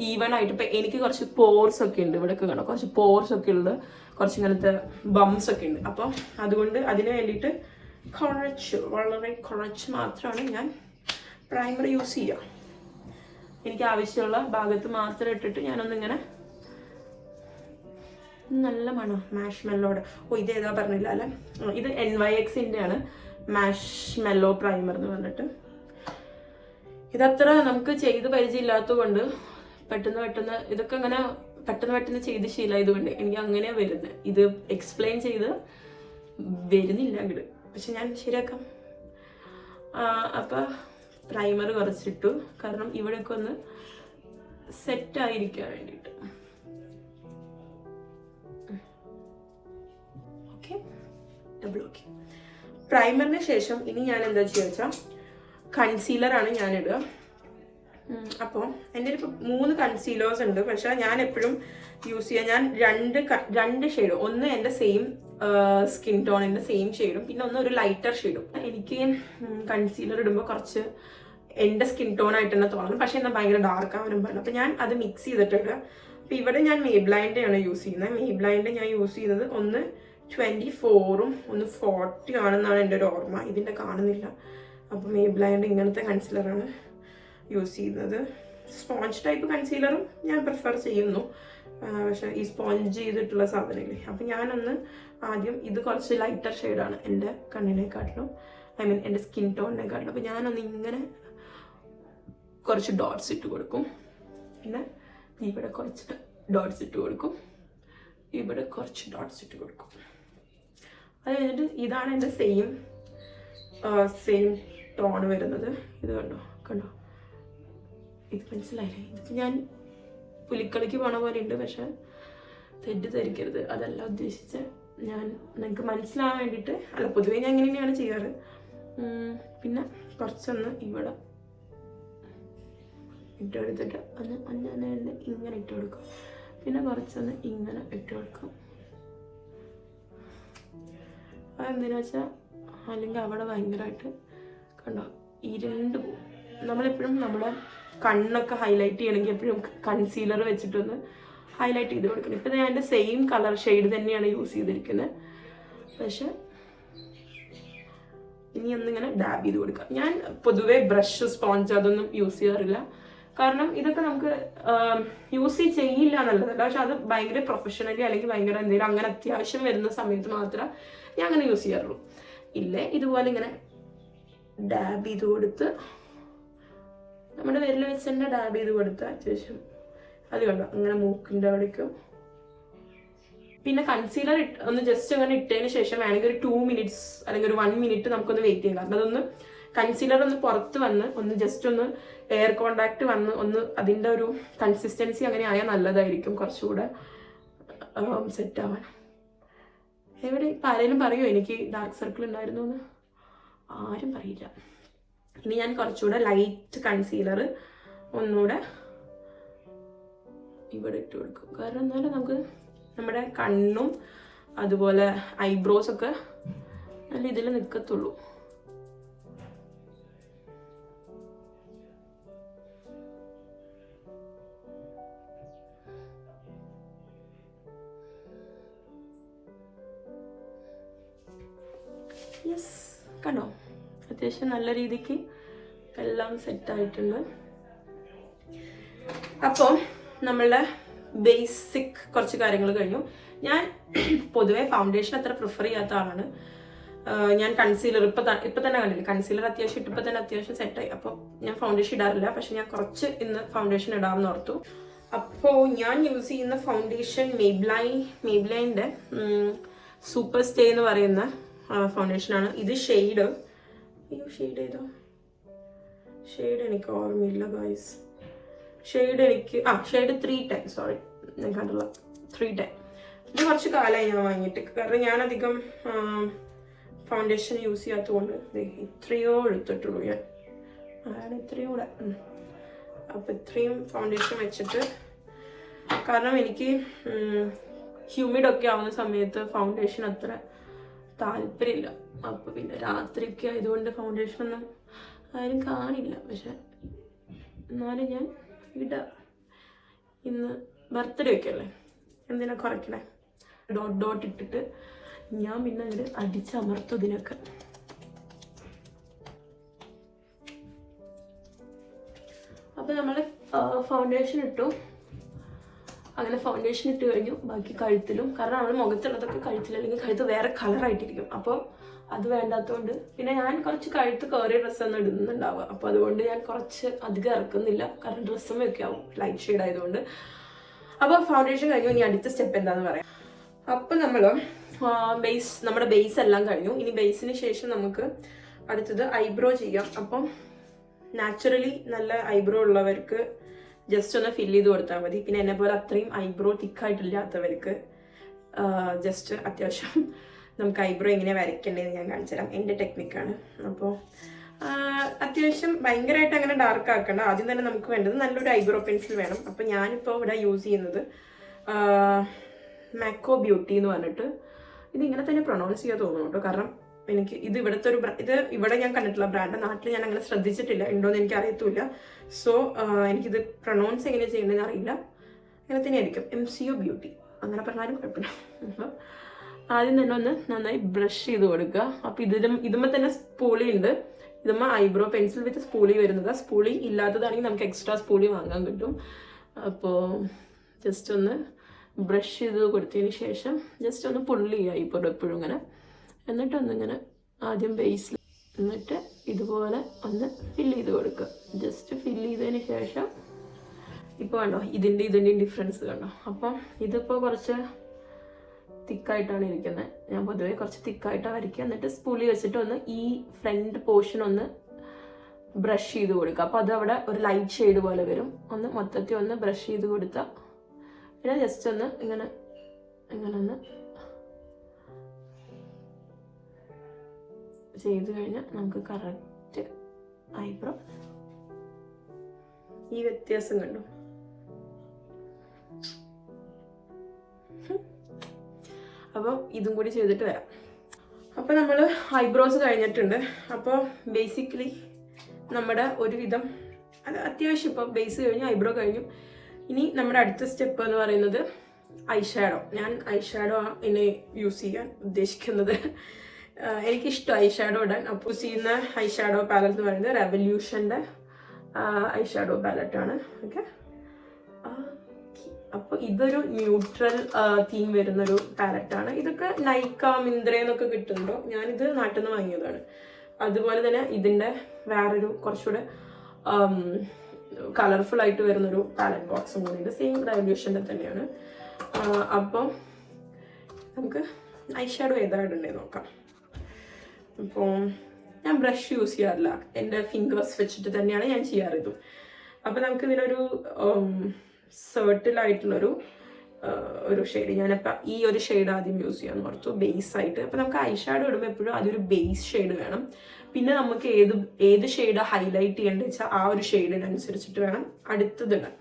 ഈവൺ ആയിട്ട്. ഇപ്പം എനിക്ക് കുറച്ച് പോർസ് ഒക്കെ ഉണ്ട്, ഇവിടെയൊക്കെ കാണാം കുറച്ച് പോർസ് ഒക്കെ ഉള്ളത്, കുറച്ച് ഇങ്ങനത്തെ ബംസ് ഒക്കെ ഉണ്ട്. അപ്പോൾ അതുകൊണ്ട് അതിന് വേണ്ടിയിട്ട് വളരെ കുറച്ച് മാത്രമാണ് ഞാൻ പ്രൈമർ യൂസ് ചെയ്യുക. എനിക്ക് ആവശ്യമുള്ള ഭാഗത്ത് മാത്രം ഇട്ടിട്ട് ഞാനൊന്നിങ്ങനെ, നല്ല മണം മാഷ് മെല്ലോടെ. ഇത് ഏതാ പറഞ്ഞില്ല അല്ലേ, ഇത് NYXന്റെ ആണ് മാഷ് മെല്ലോ പ്രൈമർ എന്ന് പറഞ്ഞിട്ട്. ഇതത്ര നമുക്ക് ചെയ്ത് പരിചയമില്ലാത്തത് കൊണ്ട് പെട്ടെന്ന് ഇതൊക്കെ ഇങ്ങനെ പെട്ടെന്ന് ചെയ്ത് ശീലമായതുകൊണ്ട് എനിക്ക് അങ്ങനെയാണ് വരുന്നത്. ഇത് എക്സ്പ്ലെയിൻ ചെയ്ത് വരുന്നില്ല അങ്ങോട്ട്, പക്ഷെ ഞാൻ ശരിയാക്കാം. അപ്പം പ്രൈമർ കുറച്ചിട്ടു, കാരണം ഇവിടെയൊക്കെ ഒന്ന് സെറ്റായിരിക്കാൻ വേണ്ടിയിട്ട്. ഓക്കെ, പ്രൈമറിന് ശേഷം ഇനി ഞാൻ എന്താ ചെയ്യുക വെച്ചാൽ കൺസീലറാണ് ഞാൻ ഇടുക. അപ്പോൾ എൻ്റെ ഇപ്പോൾ 3 കൺസീലേഴ്സ് ഉണ്ട്, പക്ഷെ ഞാൻ എപ്പോഴും യൂസ് ചെയ്യുക, ഞാൻ രണ്ട് ഷെയ്ഡും, ഒന്ന് എൻ്റെ സെയിം സ്കിൻ ടോണിൻ്റെ സെയിം ഷെയ്ഡും, പിന്നെ ഒന്ന് ഒരു ലൈറ്റർ ഷെയ്ഡും. എനിക്ക് കൺസീലർ ഇടുമ്പോൾ കുറച്ച് എൻ്റെ സ്കിൻ ടോൺ ആയിട്ട് തന്നെ തോന്നണം, പക്ഷേ എന്നാൽ ഭയങ്കര ഡാർക്ക് ആവാനും പാടില്ല. അപ്പോൾ ഞാൻ അത് മിക്സ് ചെയ്തിട്ടിടുക. അപ്പോൾ ഇവിടെ ഞാൻ Maybelline ആണ് യൂസ് ചെയ്യുന്നത്. Maybelline ഞാൻ യൂസ് ചെയ്യുന്നത് ഒന്ന് 24ഉം ഒന്ന് 40 ആണെന്നാണ് എൻ്റെ ഒരു ഓർമ്മ, ഇതിൻ്റെ കാണുന്നില്ല. അപ്പോൾ Maybelline ഇങ്ങനത്തെ കൺസീലറാണ് യൂസ് ചെയ്യുന്നത്. സ്പോഞ്ച് ടൈപ്പ് കൺസീലറും ഞാൻ പ്രിഫർ ചെയ്യുന്നു, പക്ഷേ ഈ സ്പോഞ്ച് ചെയ്തിട്ടുള്ള സാധനമില്ലേ. അപ്പം ഞാനൊന്ന് ആദ്യം, ഇത് കുറച്ച് ലൈറ്റർ ഷെയ്ഡാണ് എൻ്റെ കണ്ണിനെക്കാട്ടിലും, എൻ്റെ സ്കിൻ ടോണിനെക്കാട്ടിലും. അപ്പോൾ ഞാനൊന്ന് ഇങ്ങനെ കുറച്ച് ഡോട്ട്സ് ഇട്ട് കൊടുക്കും, പിന്നെ ഇവിടെ കുറച്ച് ഡോട്ട്സ് ഇട്ട് കൊടുക്കും, ഇവിടെ കുറച്ച് ഡോട്ട്സ് ഇട്ട് കൊടുക്കും. അത് കഴിഞ്ഞിട്ട് ഇതാണ് എൻ്റെ സെയിം ടോൺ വരുന്നത്. ഇത് കണ്ടോ ഇത് മനസ്സിലായില്ലേ? ഇതിപ്പോൾ ഞാൻ പുലിക്കളിക്ക് പോണ പോലെ ഉണ്ട്, പക്ഷെ തെറ്റിദ്ധരിക്കരുത്, അതല്ല ഉദ്ദേശിച്ച്. ഞാൻ നിങ്ങൾക്ക് മനസ്സിലാവാൻ വേണ്ടിയിട്ട് അല്ല, പൊതുവേ ഞാൻ ഇങ്ങനെ തന്നെയാണ് ചെയ്യാറ്. പിന്നെ കുറച്ചൊന്ന് ഇവിടെ ഇട്ടെടുത്തിട്ട് ഒന്ന് ഇങ്ങനെ ഇട്ട് കൊടുക്കും, പിന്നെ കുറച്ചൊന്ന് ഇങ്ങനെ ഇട്ട് കൊടുക്കും. അതെന്തിനാ വെച്ചാൽ അല്ലെങ്കിൽ അവിടെ ഭയങ്കരമായിട്ട് കണ്ടോ ഇരുണ്ട് പോകും. നമ്മളെപ്പോഴും നമ്മുടെ കണ്ണൊക്കെ ഹൈലൈറ്റ് ചെയ്യണമെങ്കിൽ എപ്പോഴും കൺസീലർ വെച്ചിട്ടൊന്ന് ഹൈലൈറ്റ് ചെയ്ത് കൊടുക്കണം. ഇപ്പം ഞാൻ എൻ്റെ സെയിം കളർ ഷെയ്ഡ് തന്നെയാണ് യൂസ് ചെയ്തിരിക്കുന്നത്, പക്ഷെ ഇനി ഒന്നിങ്ങനെ ഡാബ് ചെയ്ത് കൊടുക്കാം. ഞാൻ പൊതുവേ ബ്രഷ്, സ്പോഞ്ച് അതൊന്നും യൂസ് ചെയ്യാറില്ല, കാരണം ഇതൊക്കെ നമുക്ക് യൂസ് ചെയ്യില്ല എന്നുള്ളതല്ല, പക്ഷെ അത് ഭയങ്കര പ്രൊഫഷണലി അല്ലെങ്കിൽ ഭയങ്കര എന്തെങ്കിലും അങ്ങനെ അത്യാവശ്യം വരുന്ന സമയത്ത് മാത്രമേ ഞാൻ അങ്ങനെ യൂസ് ചെയ്യാറുള്ളൂ. ഇല്ലേ ഇതുപോലെ ഇങ്ങനെ ഡാബ് ചെയ്ത് കൊടുത്ത് നമ്മുടെ വിരൽ വെച്ച് തന്നെ ഡാബ് ചെയ്ത് കൊടുത്ത് അത്യാവശ്യം അത് കണ്ടോ അങ്ങനെ മൂക്കിൻ്റെ അവിടേക്കും. പിന്നെ കൺസീലർ ഒന്ന് ജസ്റ്റ് അങ്ങനെ ഇട്ടതിന് ശേഷം വേണമെങ്കിൽ ഒരു 2 minutes അല്ലെങ്കിൽ ഒരു 1 minute നമുക്കൊന്ന് വെയിറ്റ് ചെയ്യാം. കാരണം അതൊന്ന് കൺസീലർ ഒന്ന് പുറത്ത് വന്ന് ഒന്ന് ജസ്റ്റ് ഒന്ന് എയർ കോണ്ടാക്ട് വന്ന് ഒന്ന് അതിൻ്റെ ഒരു കൺസിസ്റ്റൻസി അങ്ങനെ ആയാൽ നല്ലതായിരിക്കും, കുറച്ചുകൂടെ സെറ്റ് ആവാൻ. എവിടെ ഇപ്പം ആരെങ്കിലും പറയുമോ എനിക്ക് ഡാർക്ക് സർക്കിൾ ഉണ്ടായിരുന്നു എന്ന്? ആരും പറയില്ല. ഇനി ഞാൻ കുറച്ചുകൂടെ ലൈറ്റ് കൺസീലർ ഒന്നുകൂടെ ഇവിടെ ഇട്ട് കൊടുക്കും, കാരണം എന്നാലും നമുക്ക് നമ്മുടെ കണ്ണും അതുപോലെ ഐബ്രോസൊക്കെ നല്ല ഇതിൽ നിൽക്കത്തുള്ളൂ. യെസ്, കണ്ടോ അത്യാവശ്യം നല്ല രീതിക്ക് എല്ലാം സെറ്റായിട്ടുണ്ട്. അപ്പോൾ നമ്മളുടെ ബേസിക് കുറച്ച് കാര്യങ്ങൾ കഴിഞ്ഞു. ഞാൻ പൊതുവെ ഫൗണ്ടേഷൻ അത്ര പ്രിഫർ ചെയ്യാത്ത ആളാണ്. ഞാൻ കൺസീലർ ഇപ്പം തന്നെ കണ്ടില്ല, കൺസീലർ അത്യാവശ്യം ഇട്ടപ്പോൾ തന്നെ അത്യാവശ്യം സെറ്റായി. അപ്പോൾ ഞാൻ ഫൗണ്ടേഷൻ ഇടാറില്ല, പക്ഷെ ഞാൻ കുറച്ച് ഇന്ന് ഫൗണ്ടേഷൻ ഇടാമെന്ന് ഓർത്തു. അപ്പോൾ ഞാൻ യൂസ് ചെയ്യുന്ന ഫൗണ്ടേഷൻ മെയ്ബ്ലൈൻ്റെ സൂപ്പർ സ്റ്റേ എന്ന് പറയുന്ന ഫൗണ്ടേഷനാണ്. ഇത് ഷെയ്ഡ് ഏതോ ഷെയ്ഡ് എനിക്ക് ഓർമ്മയില്ല ഗൈസ്. ഷെയ്ഡ് 310, സോറി ഞാൻ കണ്ടുള്ള 310. ഇത് കുറച്ച് കാലമായി ഞാൻ വാങ്ങിയിട്ട്, കാരണം ഞാനധികം ഫൗണ്ടേഷൻ യൂസ് ചെയ്യാത്തതുകൊണ്ട് ഇത്രയോ എടുത്തിട്ടുള്ളൂ ഞാൻ. ഇത്രയും കൂടെ. അപ്പം ഇത്രയും ഫൗണ്ടേഷൻ വെച്ചിട്ട്, കാരണം എനിക്ക് ഹ്യൂമിഡൊക്കെ ആവുന്ന സമയത്ത് ഫൗണ്ടേഷൻ അത്ര താല്പര്യമില്ല. അപ്പോൾ പിന്നെ രാത്രിയൊക്കെ ആയതുകൊണ്ട് ഫൗണ്ടേഷനൊന്നും ആരും കാണില്ല. പക്ഷെ എന്നാലും ഞാൻ ഇടാം. ഇന്ന് ബർത്ത്ഡേ ഒക്കെ അല്ലേ, എന്തിനാ കുറയ്ക്കണേ. ഡോട്ട് ഇട്ടിട്ട് ഞാൻ പിന്നെ അങ്ങനെ അടിച്ചമർത്തും ഇതിനൊക്കെ. അപ്പോൾ നമ്മൾ ഫൗണ്ടേഷൻ ഇട്ടു. അങ്ങനെ ഫൗണ്ടേഷൻ ഇട്ട് കഴിഞ്ഞു. ബാക്കി കഴുത്തിലും, കാരണം നമ്മൾ മുഖത്തുള്ളതൊക്കെ കഴുത്തിൽ, അല്ലെങ്കിൽ കഴുത്ത് വേറെ കളറായിട്ടിരിക്കും. അപ്പോൾ അത് വേണ്ടാത്തതുകൊണ്ട് പിന്നെ ഞാൻ കുറച്ച് കഴുത്ത് കയറിയ ഡ്രസ്സൊന്നും ഇടുന്നുണ്ടാവുക. അപ്പോൾ അതുകൊണ്ട് ഞാൻ കുറച്ച് അധികം ഇറക്കുന്നില്ല, കാരണം ഡ്രസ്സുമൊക്കെ ആവും ലൈറ്റ് ഷെയ്ഡ് ആയതുകൊണ്ട്. അപ്പോൾ ഫൗണ്ടേഷൻ കഴിഞ്ഞു. ഇനി അടുത്ത സ്റ്റെപ്പ് എന്താണെന്ന് പറയാം. അപ്പം നമ്മൾ നമ്മുടെ ബേസ് എല്ലാം കഴിഞ്ഞു. ഇനി ബേസിന് ശേഷം നമുക്ക് അടുത്തത് ഐബ്രോ ചെയ്യാം. അപ്പം നാച്ചുറലി നല്ല ഐബ്രോ ഉള്ളവർക്ക് ജസ്റ്റ് ഒന്ന് ഫില്ല് ചെയ്ത് കൊടുത്താൽ മതി. പിന്നെ എന്നെ പോലെ അത്രയും ഐബ്രോ തിക്കായിട്ടില്ലാത്തവർക്ക് ജസ്റ്റ് അത്യാവശ്യം നമുക്ക് ഐബ്രോ എങ്ങനെ വരയ്ക്കേണ്ടതെന്ന് ഞാൻ കാണിച്ചു തരാം. എൻ്റെ ടെക്നിക്കാണ്. അപ്പോൾ അത്യാവശ്യം ഭയങ്കരമായിട്ട് അങ്ങനെ ഡാർക്ക് ആക്കണ്ട. ആദ്യം തന്നെ നമുക്ക് വേണ്ടത് നല്ലൊരു ഐബ്രോ പെൻസിൽ വേണം. അപ്പോൾ ഞാനിപ്പോൾ ഇവിടെ യൂസ് ചെയ്യുന്നത് മാക്കോ ബ്യൂട്ടി എന്ന് പറഞ്ഞിട്ട്, ഇത് ഇങ്ങനെ തന്നെ പ്രൊണൗൺസ് ചെയ്യാൻ തോന്നുന്നു കേട്ടോ. കാരണം എനിക്ക് ഇത് ഇവിടുത്തെ ഇത് ഇവിടെ ഞാൻ കണ്ടിട്ടുള്ള ബ്രാൻഡ്, നാട്ടിൽ ഞാൻ അങ്ങനെ ശ്രദ്ധിച്ചിട്ടില്ല, ഉണ്ടോയെന്ന് എനിക്ക് അറിയത്തുമില്ല. സോ എനിക്കിത് പ്രൊണൗൺസ് എങ്ങനെ ചെയ്യണമെന്ന് അറിയില്ല. അങ്ങനെ തന്നെ ആയിരിക്കും, MCO ബ്യൂട്ടി അങ്ങനെ പറഞ്ഞാലും കുഴപ്പമില്ല. അപ്പം ആദ്യം തന്നെ ഒന്ന് നന്നായി ബ്രഷ് ചെയ്ത് കൊടുക്കുക. അപ്പോൾ ഇതുമ്പോൾ തന്നെ സ്പൂളി ഉണ്ട്. ഇതുമ്പോൾ ഐബ്രോ പെൻസിൽ വിത്ത് സ്പൂളി വരുന്നത്. സ്പൂളി ഇല്ലാത്തതാണെങ്കിൽ നമുക്ക് എക്സ്ട്രാ സ്പൂളി വാങ്ങാൻ കിട്ടും. അപ്പോൾ ജസ്റ്റ് ഒന്ന് ബ്രഷ് ചെയ്ത് കൊടുത്തതിന് ശേഷം ജസ്റ്റ് ഒന്ന് പുള്ളി ചെയ്യുക ഇപ്പോൾ എപ്പോഴും ഇങ്ങനെ. എന്നിട്ടൊന്നിങ്ങനെ ആദ്യം ബേസിൽ, എന്നിട്ട് ഇതുപോലെ ഒന്ന് ഫില്ല് ചെയ്ത് കൊടുക്കുക. ജസ്റ്റ് ഫില്ല് ചെയ്തതിന് ശേഷം ഇപ്പോൾ കണ്ടോ ഇതിൻ്റെയും ഡിഫറൻസ് കണ്ടോ. അപ്പം ഇതിപ്പോൾ കുറച്ച് തിക്കായിട്ടാണ് ഇരിക്കുന്നത്. ഞാൻ പൊതുവെ കുറച്ച് തിക്കായിട്ടാണ് വരയ്ക്കുക. എന്നിട്ട് സ്പൂളി വെച്ചിട്ട് ഒന്ന് ഈ ഫ്രണ്ട് പോർഷൻ ഒന്ന് ബ്രഷ് ചെയ്ത് കൊടുക്കുക. അപ്പോൾ അത് അവിടെ ഒരു ലൈറ്റ് ഷെയ്ഡ് പോലെ വരും. ഒന്ന് മൊത്തത്തിൽ ഒന്ന് ബ്രഷ് ചെയ്ത് കൊടുത്താൽ, പിന്നെ ജസ്റ്റ് ഒന്ന് ഇങ്ങനെ ഒന്ന് ചെയ്ത് കഴിഞ്ഞാൽ നമുക്ക് കറക്റ്റ് ഐബ്രോ. ഈ വ്യത്യാസം കണ്ടു. അപ്പോൾ ഇതും കൂടി ചെയ്തിട്ട് വരാം. അപ്പോൾ നമ്മൾ ഐബ്രോസ് കഴിഞ്ഞിട്ടുണ്ട്. അപ്പോൾ ബേസിക്കലി നമ്മുടെ ഒരുവിധം അത് അത്യാവശ്യം ഇപ്പോൾ ബേസ് കഴിഞ്ഞു, ഐബ്രോ കഴിഞ്ഞു. ഇനി നമ്മുടെ അടുത്ത സ്റ്റെപ്പ് എന്ന് പറയുന്നത് ഐഷാഡോ. ഞാൻ ഐഷാഡോ ഇനി യൂസ് ചെയ്യാൻ ഉദ്ദേശിക്കുന്നത്. എനിക്കിഷ്ടം ഐഷാഡോ ഇടാൻ. അപ്പോൾ യൂസ് ചെയ്യുന്ന ഐഷാഡോ പാലറ്റ് എന്ന് പറയുന്നത് റെവല്യൂഷൻ്റെ ഐഷാഡോ പാലറ്റാണ്. ഓക്കെ, അപ്പോൾ ഇതൊരു ന്യൂട്രൽ തീം വരുന്നൊരു പാലറ്റാണ്. ഇതൊക്കെ നൈക്ക, മിന്ത്രയെന്നൊക്കെ കിട്ടുന്നുണ്ടോ. ഞാനിത് നാട്ടിൽ നിന്ന് വാങ്ങിയതാണ്. അതുപോലെ തന്നെ ഇതിൻ്റെ വേറൊരു കുറച്ചുകൂടെ കളർഫുൾ ആയിട്ട് വരുന്നൊരു പാലറ്റ് ബോക്സും കൂടി ഉണ്ട്. സെയിം റെവല്യൂഷൻ്റെ തന്നെയാണ്. അപ്പം നമുക്ക് ഐഷാഡോ ഏതാ ഇടേണ്ടത് നോക്കാം. അപ്പോൾ ഞാൻ ബ്രഷ് യൂസ് ചെയ്യാറില്ല, എൻ്റെ ഫിംഗേഴ്സ് വെച്ചിട്ട് തന്നെയാണ് ഞാൻ ചെയ്യാറ് ഇതും. അപ്പോൾ നമുക്ക് ഇതിനൊരു സെർട്ടിലായിട്ടുള്ളൊരു ഷെയ്ഡ്, ഞാനിപ്പോൾ ഈ ഒരു ഷെയ്ഡ് ആദ്യം യൂസ് ചെയ്യാമെന്ന് ഓർത്തു ബേസ് ആയിട്ട്. അപ്പോൾ നമുക്ക് ഐഷാഡോ ഇടുമ്പോൾ എപ്പോഴും അതൊരു ബേസ് ഷെയ്ഡ് വേണം. പിന്നെ നമുക്ക് ഏത് ഷെയ്ഡ് ഹൈലൈറ്റ് ചെയ്യേണ്ടത് വെച്ചാൽ ആ ഒരു ഷെയ്ഡിനനുസരിച്ചിട്ട് വേണം അടുത്തതിടാൻ.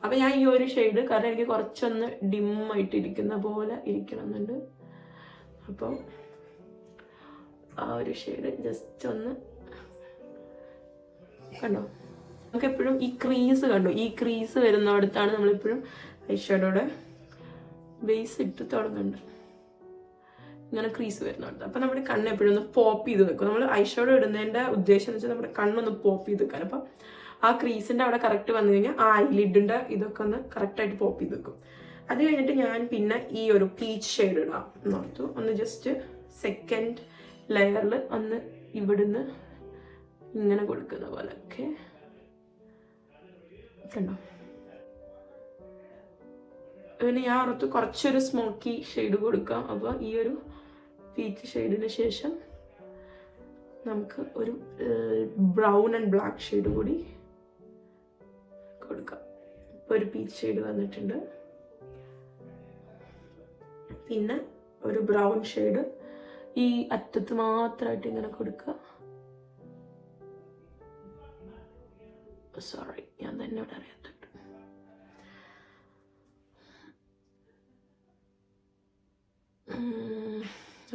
അപ്പോൾ ഞാൻ ഈ ഒരു ഷെയ്ഡ്, കാരണം എനിക്ക് കുറച്ചൊന്ന് ഡിമ്മായിട്ട് ഇരിക്കുന്ന പോലെ ഇരിക്കണമെന്നുണ്ട്. അപ്പോൾ ആ ഒരു ഷെയ്ഡ് ജസ്റ്റ് ഒന്ന് കണ്ടോ. നമുക്ക് എപ്പോഴും ഈ ക്രീസ് കണ്ടോ, ഈ ക്രീസ് വരുന്നിടത്താണ് നമ്മളെപ്പോഴും ഐഷാഡോയുടെ ബേസ് ഇട്ട് തുടങ്ങേണ്ടത്. ഇങ്ങനെ ക്രീസ് വരുന്നുണ്ട്. അപ്പം നമ്മുടെ കണ്ണ് എപ്പോഴും ഒന്ന് പോപ്പ് ചെയ്ത് നിൽക്കും. നമ്മൾ ഐഷാഡോ ഇടുന്നതിൻ്റെ ഉദ്ദേശം എന്ന് വെച്ചാൽ നമ്മുടെ കണ്ണൊന്ന് പോപ്പ് ചെയ്ത് നിൽക്കാൻ. അപ്പം ആ ക്രീസിൻ്റെ അവിടെ കറക്റ്റ് വന്നു കഴിഞ്ഞാൽ ആ ഐലിഡിൻ്റെ ഇതൊക്കെ ഒന്ന് കറക്റ്റായിട്ട് പോപ്പ് ചെയ്ത് നിൽക്കും. അത് കഴിഞ്ഞിട്ട് ഞാൻ പിന്നെ ഈ ഒരു പീച്ച് ഷെയ്ഡ് ഇടാം എന്നോർത്തു. ഒന്ന് ജസ്റ്റ് സെക്കൻഡ് ലെയറിൽ ഒന്ന് ഇവിടുന്ന് ഇങ്ങനെ കൊടുക്കുന്ന പോലെ. ഓക്കെ, കണ്ടോ? പിന്നെ ഞാൻ ഓർത്ത് കുറച്ചൊരു സ്മോക്കി ഷെയ്ഡ് കൊടുക്കാം. അപ്പോൾ ഈ ഒരു പീച്ച് ഷെയ്ഡിന് ശേഷം നമുക്ക് ഒരു ബ്രൗൺ ആൻഡ് ബ്ലാക്ക് ഷെയ്ഡ് കൂടി കൊടുക്കാം. ഇപ്പോൾ ഒരു പീച്ച് ഷെയ്ഡ് വന്നിട്ടുണ്ട്. പിന്നെ ഒരു ബ്രൗൺ ഷെയ്ഡ് ഈ അറ്റത്ത് മാത്രമായിട്ട് ഇങ്ങനെ കൊടുക്കുക. സോറി, ഞാൻ തന്നെ ഇവിടെ അറിയാത്തിട്ട്.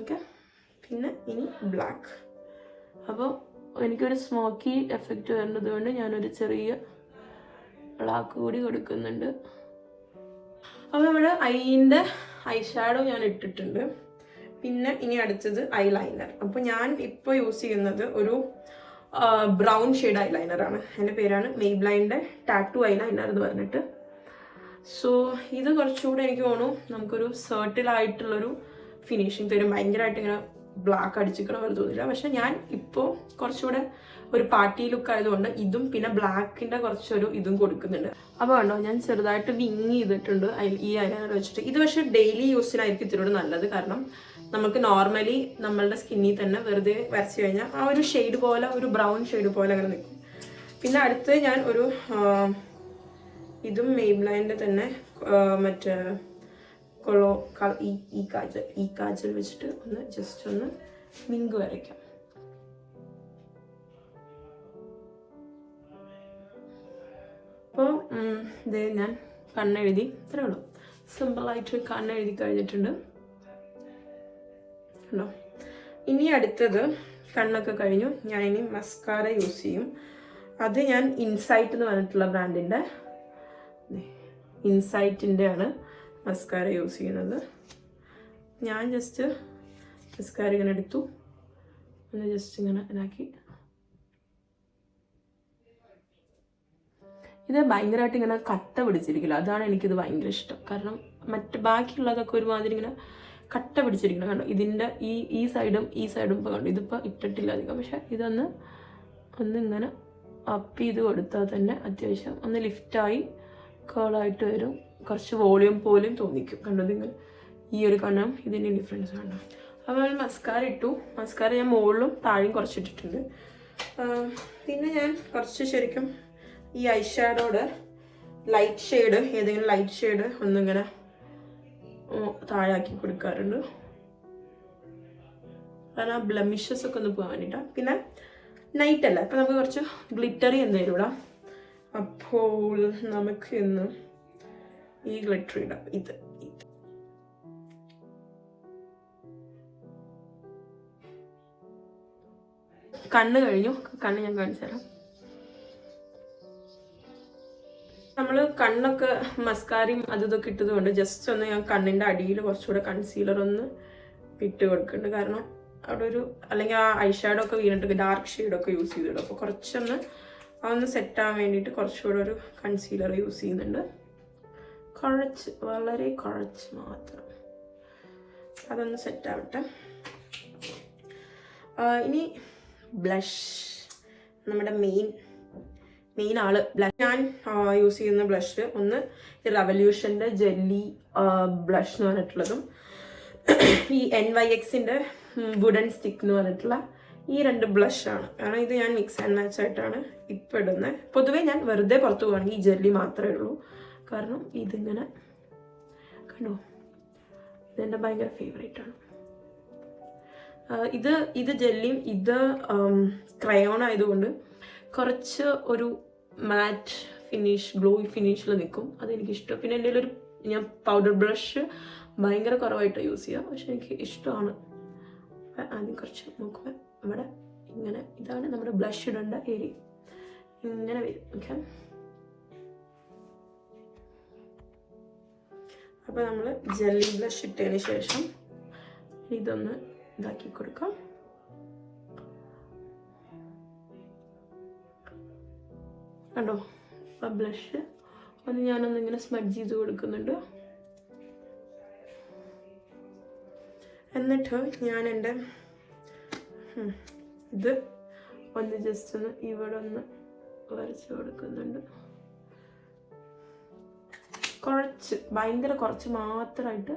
ഓക്കെ, പിന്നെ ഇനി ബ്ലാക്ക്. അപ്പോൾ എനിക്കൊരു സ്മോക്കി എഫക്റ്റ് വരുന്നത് കൊണ്ട് ഞാനൊരു ചെറിയ ബ്ലാക്ക് കൂടി കൊടുക്കുന്നുണ്ട്. അപ്പോൾ നമ്മുടെ ഐൻ്റെ ഐ ഷാഡോ ഞാൻ ഇട്ടിട്ടുണ്ട്. പിന്നെ ഇനി അടുത്തത് ഐലൈനർ. അപ്പോൾ ഞാൻ ഇപ്പോൾ യൂസ് ചെയ്യുന്നത് ഒരു ബ്രൗൺ ഷെയ്ഡ് ഐലൈനറാണ്. എൻ്റെ പേരാണ് മെയ്ബ്ലൈൻ്റെ ടാറ്റു ഐലൈനർ എന്ന് പറഞ്ഞിട്ട്. സോ ഇത് കുറച്ചുകൂടെ എനിക്ക് തോന്നുന്നു നമുക്കൊരു സർട്ടിലായിട്ടുള്ളൊരു ഫിനിഷിങ് തരും. ഭയങ്കരമായിട്ട് ഇങ്ങനെ ബ്ലാക്ക് അടിച്ചിക്കണ പോലെ തോന്നില്ല. പക്ഷെ ഞാൻ ഇപ്പോൾ കുറച്ചുകൂടെ ഒരു പാർട്ടി ലുക്ക് ആയതുകൊണ്ട് ഇതും പിന്നെ ബ്ലാക്കിൻ്റെ കുറച്ചൊരു ഇതും കൊടുക്കുന്നുണ്ട്. അപ്പോൾ കണ്ടോ, ഞാൻ ചെറുതായിട്ട് വിങ് ചെയ്തിട്ടുണ്ട് ഈ ഐലൈനർ വെച്ചിട്ട്. ഇത് പക്ഷേ ഡെയിലി യൂസിനായിരിക്കും ഇത്തിരി നല്ലത്. കാരണം നമുക്ക് നോർമലി നമ്മളുടെ സ്കിന്നിൽ തന്നെ വെറുതെ വരച്ച് കഴിഞ്ഞാൽ ആ ഒരു ഷെയ്ഡ് പോലെ, ഒരു ബ്രൗൺ ഷെയ്ഡ് പോലെ അങ്ങനെ നിൽക്കും. പിന്നെ അടുത്ത് ഞാൻ ഒരു ഇതും മെയ്ബ്ലൈൻ്റെ തന്നെ മറ്റേ ഈ കാജൽ വെച്ചിട്ട് ഒന്ന് ജസ്റ്റ് ഒന്ന് വിങ്ക് വരയ്ക്കാം. അപ്പോൾ ഇത് ഞാൻ കണ്ണെഴുതി, ഇത്രേ ഉള്ളൂ. സിമ്പിളായിട്ട് കണ്ണെഴുതി കഴിഞ്ഞിട്ടുണ്ട്. ഹലോ, ഇനി അടുത്തത് കണ്ണൊക്കെ കഴിഞ്ഞു. ഞാൻ ഇനി മസ്കാര യൂസ് ചെയ്യും. അത് ഞാൻ ഇൻസൈറ്റ് എന്ന് പറഞ്ഞിട്ടുള്ള ബ്രാൻഡിൻ്റെ ഇൻസൈറ്റിൻ്റെ ആണ് മസ്കാര യൂസ് ചെയ്യുന്നത്. ഞാൻ ജസ്റ്റ് മസ്കാര ഇങ്ങനെ എടുത്തു, ഒന്ന് ജസ്റ്റ് ഇങ്ങനെ ഇതാക്കി. ഇത് ഭയങ്കരമായിട്ട് ഇങ്ങനെ കട്ട പിടിച്ചിരിക്കില്ല, അതാണ് എനിക്കിത് ഭയങ്കര ഇഷ്ടം. കാരണം ബാക്കിയുള്ളതൊക്കെ ഒരുമാതിരി ഇങ്ങനെ കട്ട പിടിച്ചിരിക്കണം. കണ്ടോ, ഇതിൻ്റെ ഈ സൈഡും ഇപ്പോൾ കണ്ടു, ഇതിപ്പോൾ ഇട്ടിട്ടില്ല അധികം. പക്ഷെ ഇതൊന്ന് ഇങ്ങനെ അപ്പ് ചെയ്ത് കൊടുത്താൽ തന്നെ അത്യാവശ്യം ഒന്ന് ലിഫ്റ്റായി കേളായിട്ട് വരും. കുറച്ച് വോളിയം പോലും തോന്നിക്കും. കണ്ടോ, ഇതിങ്ങനെ ഈ ഒരു കണ്ണം ഇതിൻ്റെ ഡിഫറൻസ് കണ്ടോ. അപ്പോൾ മസ്കാര ഇട്ടു. മസ്കാര ഞാൻ മുകളിലും താഴെയും കുറച്ചിട്ടിട്ടുണ്ട്. പിന്നെ ഞാൻ കുറച്ച് ശരിക്കും ഈ ഐ ഷാഡോയുടെ ലൈറ്റ് ഷെയ്ഡ്, ഏതെങ്കിലും ലൈറ്റ് ഷെയ്ഡ് ഒന്നിങ്ങനെ താഴാക്കി കൊടുക്കാറുണ്ട്. കാരണം ആ ബ്ലമിഷസ് ഒക്കെ ഒന്ന് പോകാൻ വേണ്ടിയിട്ടാണ്. പിന്നെ നൈറ്റ് അല്ല, അപ്പം നമുക്ക് കുറച്ച് ഗ്ലിറ്ററി എന്തെങ്കിലും ഇടാം. അപ്പോൾ നമുക്ക് ഇന്ന് ഈ ഗ്ലിറ്റർ ഇടാം. ഇത് കണ്ണ് കഴിഞ്ഞു. കണ്ണ് ഞാൻ കാണിച്ചു തരാം. നമ്മൾ കണ്ണൊക്കെ മസ്കാരയും ഇതൊക്കെ ഇട്ടത് കൊണ്ട് ജസ്റ്റ് ഒന്ന് ഞാൻ കണ്ണിൻ്റെ അടിയിൽ കുറച്ചുകൂടെ കൺസീലർ ഒന്ന് ഇട്ട് കൊടുക്കുന്നുണ്ട്. കാരണം അവിടെ ഒരു അല്ലെങ്കിൽ ആ ഐ ഷാഡോ ഒക്കെ വീണിട്ട് ഡാർക്ക് ഷെയ്ഡൊക്കെ യൂസ് ചെയ്തിടും. അപ്പോൾ കുറച്ചൊന്ന് അതൊന്ന് സെറ്റാകാൻ വേണ്ടിയിട്ട് കുറച്ചുകൂടെ ഒരു കൺസീലർ യൂസ് ചെയ്യുന്നുണ്ട്. വളരെ കുറച്ച് മാത്രം. അതൊന്ന് സെറ്റാവട്ടെ. ഇനി ബ്ലഷ്, നമ്മുടെ മെയിൻ ആള് ബ്ലഷ്. ഞാൻ യൂസ് ചെയ്യുന്ന ബ്ലഷ് ഒന്ന് റെവല്യൂഷൻ്റെ ജെല്ലി ബ്ലഷ് എന്ന് പറഞ്ഞിട്ടുള്ളതും ഈ NYXൻ്റെ വുഡൻ സ്റ്റിക്ക് എന്ന് പറഞ്ഞിട്ടുള്ള ഈ 2 ബ്ലഷാണ്. കാരണം ഇത് ഞാൻ മിക്സ് ആൻഡ് മാച്ച് ആയിട്ടാണ് ഇപ്പം ഇടുന്നത്. പൊതുവേ ഞാൻ വെറുതെ പുറത്ത് പോകുകയാണെങ്കിൽ ഈ ജെല്ലി മാത്രമേ ഉള്ളൂ. കാരണം ഇതിങ്ങനെ കണ്ടോ, ഇതെൻ്റെ ഭയങ്കര ഫേവറേറ്റ് ആണ്. ഇത് ജെല്ലിയും ഇത് ക്രയോൺ ആയതുകൊണ്ട് കുറച്ച് ഒരു മാറ്റ് ഫിനിഷ്, ഗ്ലോയി ഫിനിഷിൽ നിൽക്കും. അതെനിക്കിഷ്ടം. പിന്നെ എൻ്റെ ഞാൻ പൗഡർ ബ്രഷ് ഭയങ്കര കുറവായിട്ട് യൂസ് ചെയ്യുക, പക്ഷെ എനിക്ക് ഇഷ്ടമാണ്. ആദ്യം കുറച്ച് നോക്കുമ്പോൾ ഇവിടെ ഇങ്ങനെ, ഇതാണ് നമ്മുടെ ബ്ലഷ് ഇടേണ്ട ഏരിയ, ഇങ്ങനെ വരും. ഓക്കെ, അപ്പോൾ നമ്മൾ ജെല്ലി ബ്ലഷ് ഇട്ടതിന് ശേഷം ഇതൊന്ന് ഇതാക്കി കൊടുക്കാം. കണ്ടോ ആ ബ്ലഷ് ഒന്ന് ഞാനൊന്നിങ്ങനെ സ്മഡ്ജ് ചെയ്ത് കൊടുക്കുന്നുണ്ട്. എന്നിട്ട് ഞാൻ എൻ്റെ ഇത് ഒന്ന് ജസ്റ്റ് ഒന്ന് ഇവിടെ ഒന്ന് വരച്ച് കൊടുക്കുന്നുണ്ട്. കുറച്ച് ഭയങ്കര കുറച്ച് മാത്രമായിട്ട്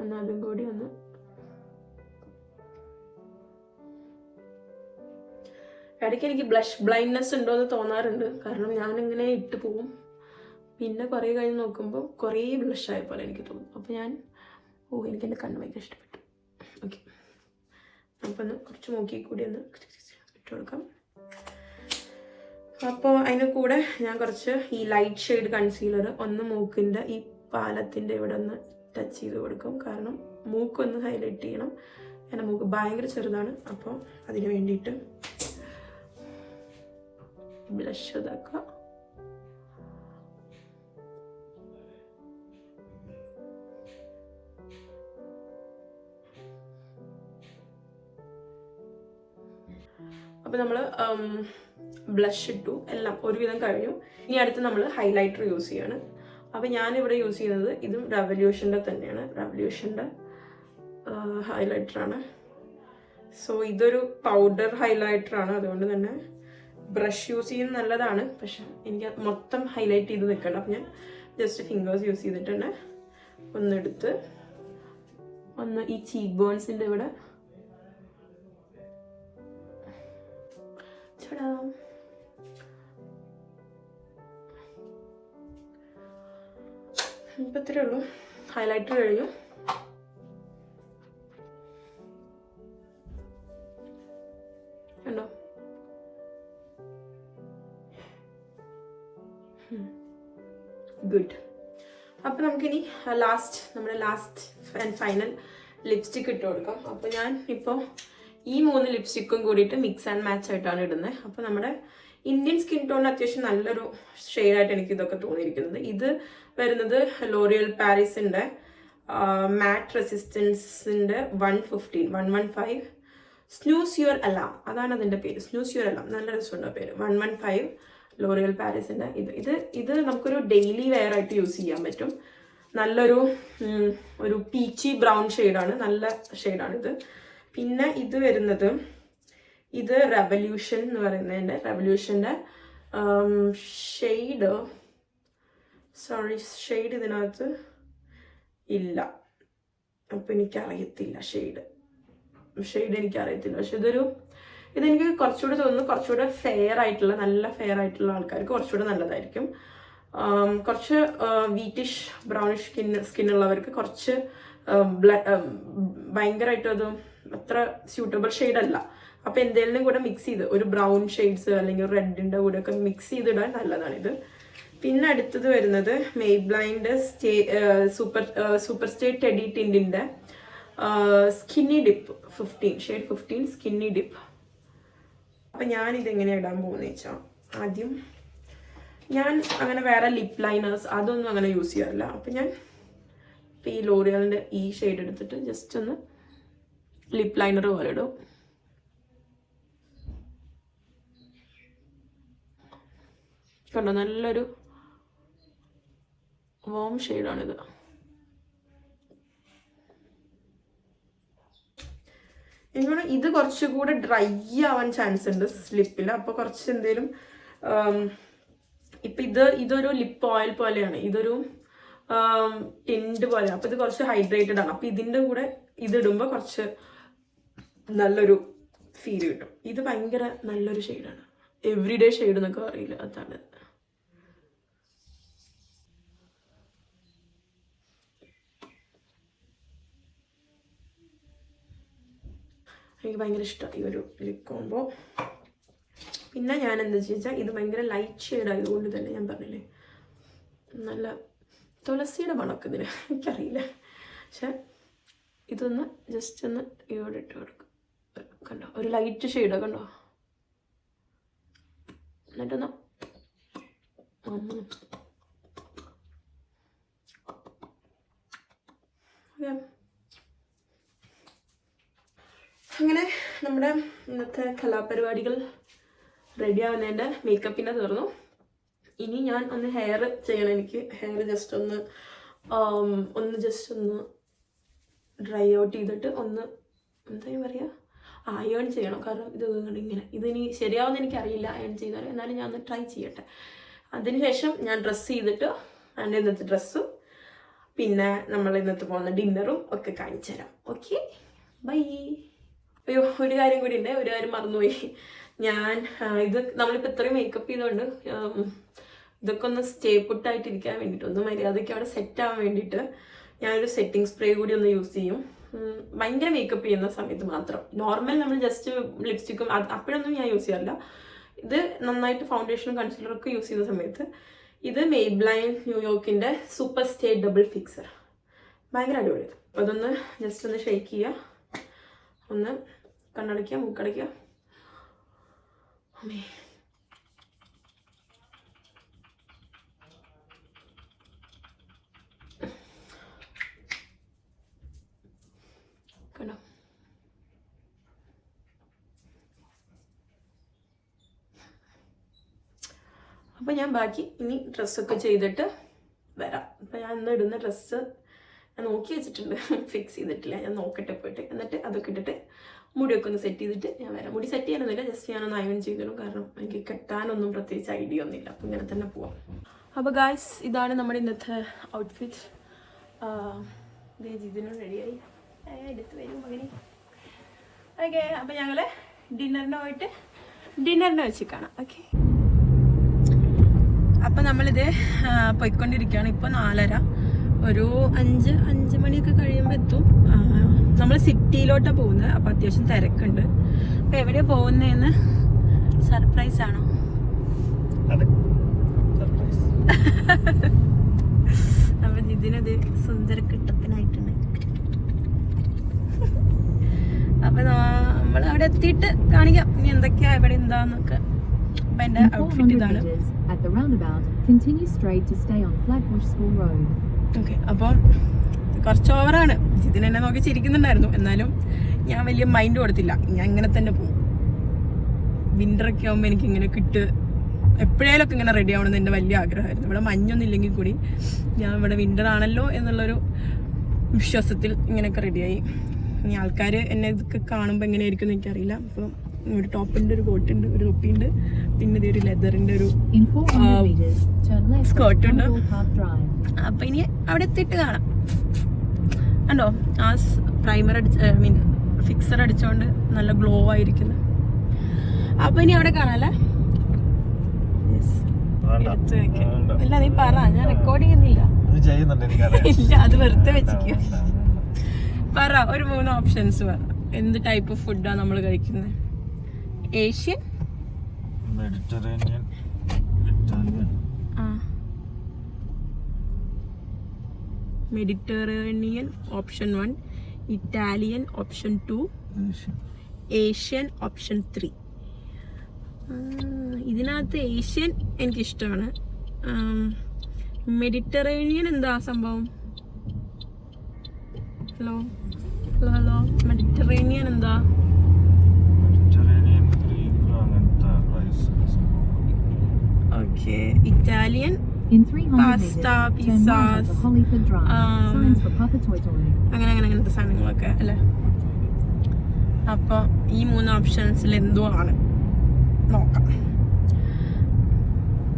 ഒന്ന് അതും കൂടി ഒന്ന്. ഇടയ്ക്ക് എനിക്ക് ബ്ലഷ് ബ്ലൈൻഡ്നെസ് ഉണ്ടോ എന്ന് തോന്നാറുണ്ട്. കാരണം ഞാനിങ്ങനെ ഇട്ട് പോവും, പിന്നെ കുറേ കഴിഞ്ഞ് നോക്കുമ്പോൾ കുറേ ബ്ലഷ് ആയ പോലെ എനിക്ക് തോന്നും. അപ്പോൾ ഞാൻ എനിക്ക് എൻ്റെ കണ്ണ് ഭയങ്കര ഇഷ്ടപ്പെട്ടു. ഓക്കെ, അപ്പോൾ ഒന്ന് കുറച്ച് മൂക്കി കൂടി ഒന്ന് ഇട്ട് കൊടുക്കാം. അപ്പോൾ അതിന് കൂടെ ഞാൻ കുറച്ച് ഈ ലൈറ്റ് ഷെയ്ഡ് കൺസീലർ ഒന്ന് മൂക്കിൻ്റെ ഈ പാലത്തിൻ്റെ ഇവിടെ ഒന്ന് ടച്ച് ചെയ്ത് കൊടുക്കും. കാരണം മൂക്കൊന്ന് ഹൈലൈറ്റ് ചെയ്യണം. എൻ്റെ മൂക്ക് ഭയങ്കര ചെറുതാണ്. അപ്പോൾ അതിന് വേണ്ടിയിട്ട് ബ്ലഷ് ഇതാക്കുക. അപ്പോൾ നമ്മൾ ബ്ലഷ് ഇട്ടു, എല്ലാം ഒരുവിധം കഴിഞ്ഞു. ഇനി അടുത്ത് നമ്മൾ ഹൈലൈറ്റർ യൂസ് ചെയ്യാണ്. അപ്പോൾ ഞാനിവിടെ യൂസ് ചെയ്യുന്നത് ഇതും റെവല്യൂഷൻ്റെ തന്നെയാണ്. റെവല്യൂഷൻ്റെ ഹൈലൈറ്ററാണ്. സോ ഇതൊരു പൗഡർ ഹൈലൈറ്ററാണ്. അതുകൊണ്ട് തന്നെ ബ്രഷ് യൂസ് ചെയ്യുന്നത് നല്ലതാണ്, പക്ഷെ എനിക്ക് മൊത്തം ഹൈലൈറ്റ് ചെയ്ത് നിൽക്കണം. അപ്പം ഞാൻ ജസ്റ്റ് ഫിംഗേഴ്സ് യൂസ് ചെയ്തിട്ട് തന്നെ ഒന്നെടുത്ത് ഒന്ന് ഈ ചീക്ക് ബോൺസിൻ്റെ ഇവിടെ ചടാം. ഇപ്പം ഇത്രയേ ഉള്ളൂ. ഹൈലൈറ്റർ കഴിഞ്ഞു. കണ്ടോ? ഗുഡ്. അപ്പം നമുക്കിനി നമ്മുടെ ലാസ്റ്റ് ആൻഡ് ഫൈനൽ ലിപ്സ്റ്റിക്ക് ഇട്ട് കൊടുക്കാം. അപ്പോൾ ഞാൻ ഇപ്പോൾ ഈ 3 ലിപ്സ്റ്റിക്കും കൂടിയിട്ട് മിക്സ് ആൻഡ് മാച്ച് ആയിട്ടാണ് ഇടുന്നത്. അപ്പോൾ നമ്മുടെ ഇന്ത്യൻ സ്കിൻ ടോണിന് അത്യാവശ്യം നല്ലൊരു ഷെയ്ഡായിട്ട് എനിക്ക് ഇതൊക്കെ തോന്നിയിരിക്കുന്നത്. ഇത് വരുന്നത് ലോറിയൽ പാരീസിൻ്റെ മാറ്റ് റെസിസ്റ്റൻസിൻ്റെ 115 സ്നൂസ് യുവർ അലാം, അതാണ് അതിൻ്റെ പേര്. സ്നൂസ് യുവർ അലാം, നല്ല രസമുണ്ട് പേര്. 115 ലോറിയൽ പാരീസിൻ്റെ ഇത് നമുക്കൊരു ഡെയിലി വെയർ ആയിട്ട് യൂസ് ചെയ്യാൻ പറ്റും. നല്ലൊരു പീച്ചി ബ്രൗൺ ഷെയ്ഡാണ്, നല്ല ഷെയ്ഡാണിത്. പിന്നെ ഇത് വരുന്നത് ഇത് റെവല്യൂഷൻ എന്ന് പറയുന്നതിൻ്റെ റെവല്യൂഷൻ്റെ ഷെയ്ഡ് ഇതിനകത്ത് ഇല്ല. അപ്പം എനിക്കറിയത്തില്ല ഷെയ്ഡ് എനിക്കറിയത്തില്ല. പക്ഷെ ഇതെനിക്ക് കുറച്ചുകൂടെ തോന്നുന്നു കുറച്ചുകൂടെ നല്ല ഫെയർ ആയിട്ടുള്ള ആൾക്കാർക്ക് കുറച്ചുകൂടെ നല്ലതായിരിക്കും. കുറച്ച് വീറ്റിഷ് ബ്രൗണിഷ് സ്കിന്നുള്ളവർക്ക് കുറച്ച് ഭയങ്കരമായിട്ട് അത് അത്ര സ്യൂട്ടബിൾ ഷെയ്ഡല്ല. അപ്പം എന്തെങ്കിലും കൂടെ മിക്സ് ചെയ്ത് ഒരു ബ്രൗൺ ഷെയ്ഡ്സ് അല്ലെങ്കിൽ റെഡിൻ്റെ കൂടെ ഒക്കെ മിക്സ് ചെയ്തിടാൻ നല്ലതാണിത്. പിന്നെ അടുത്തത് വരുന്നത് മെയ്ബ്ലൈൻ്റെ സൂപ്പർ സ്റ്റേ ടെഡി ടിൻറ്റിൻ്റെ സ്കിന്നി ഡിപ്പ് 15 സ്കിന്നി ഡിപ്പ്. അപ്പം ഞാനിതെങ്ങനെയാണ് ഇടാൻ പോകുന്നത് വെച്ചാൽ, ആദ്യം ഞാൻ അങ്ങനെ വേറെ ലിപ്പ് ലൈനേഴ്സ് അതൊന്നും അങ്ങനെ യൂസ് ചെയ്യാറില്ല. അപ്പം ഞാൻ ഈ ലോറിയലിൻ്റെ ഈ ഷെയ്ഡ് എടുത്തിട്ട് ജസ്റ്റ് ഒന്ന് ലിപ്പ് ലൈനർ പോലെ ഇടും. കണ്ടോ, നല്ലൊരു വോം ഷെയ്ഡാണിത്. എനിക്കോട് ഇത് കുറച്ചുകൂടെ ഡ്രൈ ആവാൻ ചാൻസ് ഉണ്ട് ലിപ്പിൽ. അപ്പോൾ കുറച്ച് എന്തെങ്കിലും ഇപ്പം ഇതൊരു ലിപ്പ് ഓയിൽ പോലെയാണ്, ഇതൊരു ടിൻഡ് പോലെയാണ്. അപ്പോൾ ഇത് കുറച്ച് ഹൈഡ്രേറ്റഡ് ആണ്. അപ്പോൾ ഇതിൻ്റെ കൂടെ ഇതിടുമ്പോൾ കുറച്ച് നല്ലൊരു ഫീൽ കിട്ടും. ഇത് ഭയങ്കര നല്ലൊരു ഷെയ്ഡാണ്, എവറിഡേ ഷെയ്ഡ് എന്നൊക്കെ അറിയില്ല, അതാണ്. എനിക്ക് ഭയങ്കര ഇഷ്ടമാണ് ഈ ഒരു ലിപ് കോംബോ. പിന്നെ ഞാൻ എന്താ വെച്ചാൽ ഇത് ഭയങ്കര ലൈറ്റ് ഷെയ്ഡ് ആയതുകൊണ്ട് തന്നെ ഞാൻ പറഞ്ഞില്ലേ നല്ല തുളസിയുടെ മണക്ക് ഇതിന് എനിക്കറിയില്ല. പക്ഷെ ഇതൊന്ന് ജസ്റ്റ് ഒന്ന് ഇവിടെ ഇട്ട് കൊടുക്കും. കണ്ടോ, ഒരു ലൈറ്റ് ഷെയ്ഡോ കണ്ടോ. എന്നിട്ടൊന്ന് അങ്ങനെ നമ്മുടെ ഇന്നത്തെ കലാപരിപാടികൾ റെഡി ആവുന്നതിൻ്റെ മേക്കപ്പിനെ തീർന്നു. ഇനി ഞാൻ ഒന്ന് ഹെയർ ചെയ്യണം. എനിക്ക് ഹെയർ ജസ്റ്റ് ഒന്ന് ഡ്രൈ ഔട്ട് ചെയ്തിട്ട് ഒന്ന് എന്താ പറയുക, അയൺ ചെയ്യണം. കാരണം ഇത് ഇങ്ങനെ ഇതിനി ശരിയാവുമെന്ന് എനിക്കറിയില്ല അയൺ ചെയ്താൽ. എന്നാലും ഞാൻ ഒന്ന് ട്രൈ ചെയ്യട്ടെ. അതിനുശേഷം ഞാൻ ഡ്രസ്സ് ചെയ്തിട്ട് എൻ്റെ ഇന്നത്തെ ഡ്രസ്സും പിന്നെ നമ്മൾ ഇന്നത്തെ പോകുന്ന ഡിന്നറും ഒക്കെ കാണിച്ചു തരാം. Okay, bye. അയ്യോ, ഒരു കാര്യം കൂടി ഉണ്ട്, ഒരു കാര്യം മറന്നുപോയി. ഞാൻ ഇത് നമ്മളിപ്പോൾ ഇത്രയും മേക്കപ്പ് ചെയ്തുകൊണ്ട് ഇതൊക്കെ ഒന്ന് സ്റ്റേ പുട്ടായിട്ടിരിക്കാൻ വേണ്ടിയിട്ട്, ഒന്ന് മര്യാദയ്ക്ക് അവിടെ സെറ്റ് ആവാൻ വേണ്ടിയിട്ട് ഞാനൊരു സെറ്റിംഗ് സ്പ്രേ കൂടി ഒന്ന് യൂസ് ചെയ്യും. ഭയങ്കര മേക്കപ്പ് ചെയ്യുന്ന സമയത്ത് മാത്രം. നോർമൽ നമ്മൾ ജസ്റ്റ് ലിപ്സ്റ്റിക്കും അപ്പോഴൊന്നും ഞാൻ യൂസ് ചെയ്യാറില്ല. ഇത് നന്നായിട്ട് ഫൗണ്ടേഷനും കൺസീലറൊക്കെ യൂസ് ചെയ്യുന്ന സമയത്ത് ഇത് മെയ്ബ്ലൈൻ ന്യൂയോർക്കിൻ്റെ സൂപ്പർ സ്റ്റേ ഡബിൾ ഫിക്സർ, ഭയങ്കര അടിപൊളിയത്. അപ്പോൾ അതൊന്ന് ജസ്റ്റ് ഒന്ന് ഷെയ്ക്ക് ചെയ്യുക, ഒന്ന് കണ്ണടയ്ക്കുക, മൂക്കടയ്ക്കുക. അമ്മേ, കണ്ടോ? അപ്പോൾ ഞാൻ ബാക്കി ഇനി ഡ്രസ്സൊക്കെ ചെയ്തിട്ട് വരാം. അപ്പോൾ ഞാൻ ഇന്ന് ഇടുന്ന ഡ്രസ്സ് ഞാൻ നോക്കി വെച്ചിട്ടുണ്ട്, ഫിക്സ് ചെയ്തിട്ടില്ല. ഞാൻ നോക്കട്ടെ പോയിട്ട്, എന്നിട്ട് അതൊക്കെ ഇട്ടിട്ട് മുടിയൊക്കെ ഒന്ന് സെറ്റ് ചെയ്തിട്ട് ഞാൻ വരാം. മുടി സെറ്റ് ചെയ്യാനൊന്നുമില്ല, ജസ്റ്റ് ഞാനൊന്ന് അയൺ ചെയ്തിടും. കാരണം എനിക്ക് കെട്ടാനൊന്നും പ്രത്യേകിച്ച് ഐഡിയ ഒന്നുമില്ല. അപ്പോൾ ഇങ്ങനെ തന്നെ പോവാം. അപ്പോൾ ഗായ്സ്, ഇതാണ് നമ്മുടെ ഇന്നത്തെ ഔട്ട്ഫിറ്റ്. ഇതിനും റെഡിയായി, എടുത്ത് വരും അങ്ങനെ. ഓക്കെ, അപ്പോൾ ഞങ്ങൾ ഡിന്നറിന് വെച്ച് കാണാം. ഓക്കെ, അപ്പം നമ്മളിത് പോയിക്കൊണ്ടിരിക്കുകയാണ്. ഇപ്പോൾ 4:30, ഒരു 5 മണിയൊക്കെ കഴിയുമ്പോൾ എത്തും. നമ്മൾ സിറ്റിയിലോട്ടാണ് പോകുന്നത്. അപ്പോൾ അത്യാവശ്യം തിരക്കുണ്ട്. അപ്പോൾ എവിടെയാണ് പോകുന്നതെന്ന് സർപ്രൈസ് ആണോ? അപ്പം ഇതിനത് സുന്ദര കിട്ടപ്പനായിട്ടുണ്ട്. അപ്പം നമ്മൾ അവിടെ എത്തിയിട്ട് കാണിക്കാം ഇനി എന്തൊക്കെയാ ഇവിടെ എന്താന്നൊക്കെ. അപ്പം എൻ്റെ ഔട്ട്ഫിറ്റ് ഇതാണ്. ഓക്കെ, അപ്പം കുറച്ച് ഓവറാണ്. ഇതിനെന്നെ നോക്കി ചിരിക്കുന്നുണ്ടായിരുന്നു, എന്നാലും ഞാൻ വലിയ മൈൻഡ് കൊടുത്തില്ല. ഞാൻ ഇങ്ങനെ തന്നെ പോകും. വിൻ്ററൊക്കെ ആകുമ്പോൾ എനിക്ക് ഇങ്ങനെ എപ്പോഴേലൊക്കെ ഇങ്ങനെ റെഡി ആവണമെന്ന് എൻ്റെ വലിയ ആഗ്രഹമായിരുന്നു. ഇവിടെ മഞ്ഞൊന്നും ഇല്ലെങ്കിൽ കൂടി ഞാൻ ഇവിടെ വിൻ്റർ ആണല്ലോ എന്നുള്ളൊരു വിശ്വാസത്തിൽ ഇങ്ങനെയൊക്കെ റെഡിയായി. ഇനി ആൾക്കാർ എന്നെ ഇതൊക്കെ കാണുമ്പോൾ എങ്ങനെയായിരിക്കും എന്ന് എനിക്കറിയില്ല. അപ്പം ഒരു ടോപ്പിൻ്റെ ഒരു കോട്ടുണ്ട്, ഒരു തൊപ്പിയുണ്ട്, പിന്നെ ഇതൊരു ലെതറിൻ്റെ ഒരു സ്കേർട്ടുണ്ട്. അപ്പം ഇനി അവിടെ എത്തിയിട്ട് കാണാം. കണ്ടോ, ആ പ്രൈമർ ഫിക്സർ അടിച്ചോണ്ട് നല്ല ഗ്ലോ ആയിരിക്കുന്നു. അപ്പം ഇനി അവിടെ കാണാല്ലേ. ഇല്ല, നീ പറ, ഞാൻ റെക്കോർഡ് ചെയ്യുന്നില്ല. ഇല്ല, അത് വെറുതെ വെച്ചിരിക്കുക. പറ, ഒരു 3 ഓപ്ഷൻസ് പറ. എന്ത് ടൈപ്പ് ഓഫ് ഫുഡാണ് നമ്മൾ കഴിക്കുന്നത്? Asian, Mediterranean, Italian. Mediterranean option 1, Italian option 2, Asian option 3. ഇതിനകത്ത് ഏഷ്യൻ എനിക്കിഷ്ടമാണ്. മെഡിറ്ററേനിയൻ എന്താ സംഭവം? ഹലോ, മെഡിറ്ററേനിയൻ എന്താ? ഓക്കെ, ഇറ്റാലിയൻ പാസ്ത, പിസ്സാസ്, അങ്ങനെ അങ്ങനത്തെ സാധനങ്ങളൊക്കെ അല്ലേ. അപ്പോൾ ഈ 3 ഓപ്ഷൻസിൽ എന്തോ ആണ്, നോക്കാം.